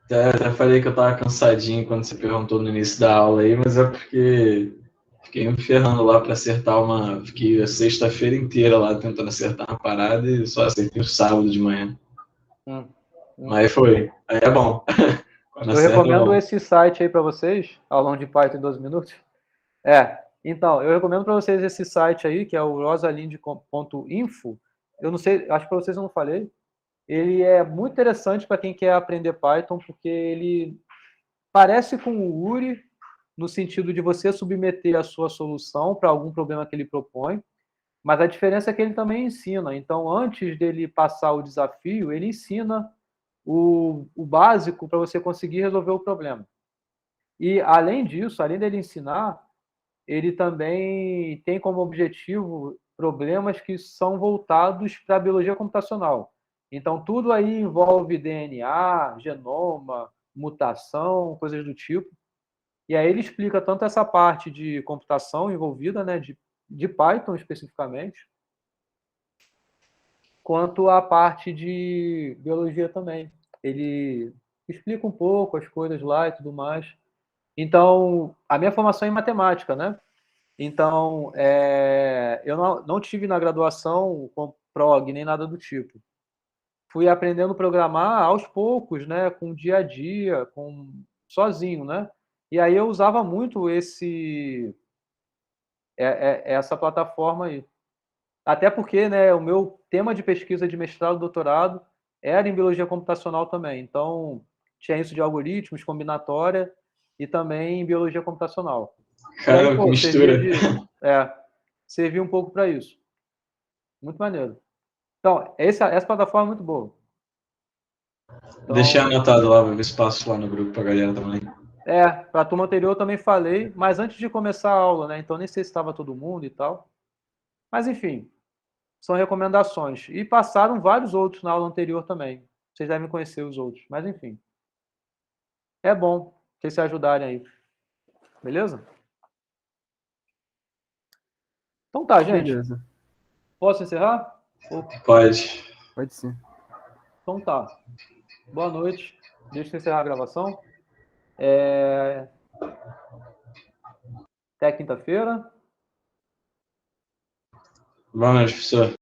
Até falei que eu tava cansadinho quando você perguntou no início da aula aí, mas é porque fiquei me ferrando lá para acertar uma. Fiquei a sexta-feira inteira lá tentando acertar uma parada e só acertei o sábado de manhã. Mas foi. Aí é bom. Eu recomendo esse site aí para vocês, aulão de Python em 12 minutos. Então, eu recomendo para vocês esse site aí, que é o rosalind.info. Eu não sei, acho que para vocês eu não falei. Ele é muito interessante para quem quer aprender Python, porque ele parece com o URI, no sentido de você submeter a sua solução para algum problema que ele propõe, mas a diferença é que ele também ensina. Então, antes dele passar o desafio, ele ensina o básico para você conseguir resolver o problema. E, além disso, além dele ensinar, ele também tem como objetivo problemas que são voltados para a biologia computacional. Então, tudo aí envolve DNA, genoma, mutação, coisas do tipo. E aí ele explica tanto essa parte de computação envolvida, né, de Python especificamente, quanto a parte de biologia também. Ele explica um pouco as coisas lá e tudo mais. Então, a minha formação é em matemática, né? Então, eu não tive na graduação com prog, nem nada do tipo. fui aprendendo a programar aos poucos, né, com o dia a dia, sozinho, né? E aí eu usava muito essa plataforma aí. Até porque, né, o meu tema de pesquisa de mestrado e doutorado era em biologia computacional também. Então, tinha isso de algoritmos, combinatória e também em biologia computacional. E aí, Caramba, que pô, mistura. servia um pouco para isso. Muito maneiro. Então, essa plataforma é muito boa. Então, Deixei anotado lá, vou ver se passo lá no grupo pra galera também. para a turma anterior eu também falei, mas antes de começar a aula, né? Então nem sei se estava todo mundo e tal. Mas enfim, são recomendações. E passaram vários outros na aula anterior também. Vocês devem conhecer os outros. Mas enfim. É bom vocês se ajudarem aí. Beleza? Então tá, gente. Beleza. Posso encerrar? Pode. Pode ser. Então tá. Boa noite. Deixa eu encerrar a gravação. Até quinta-feira. Boa noite, professor.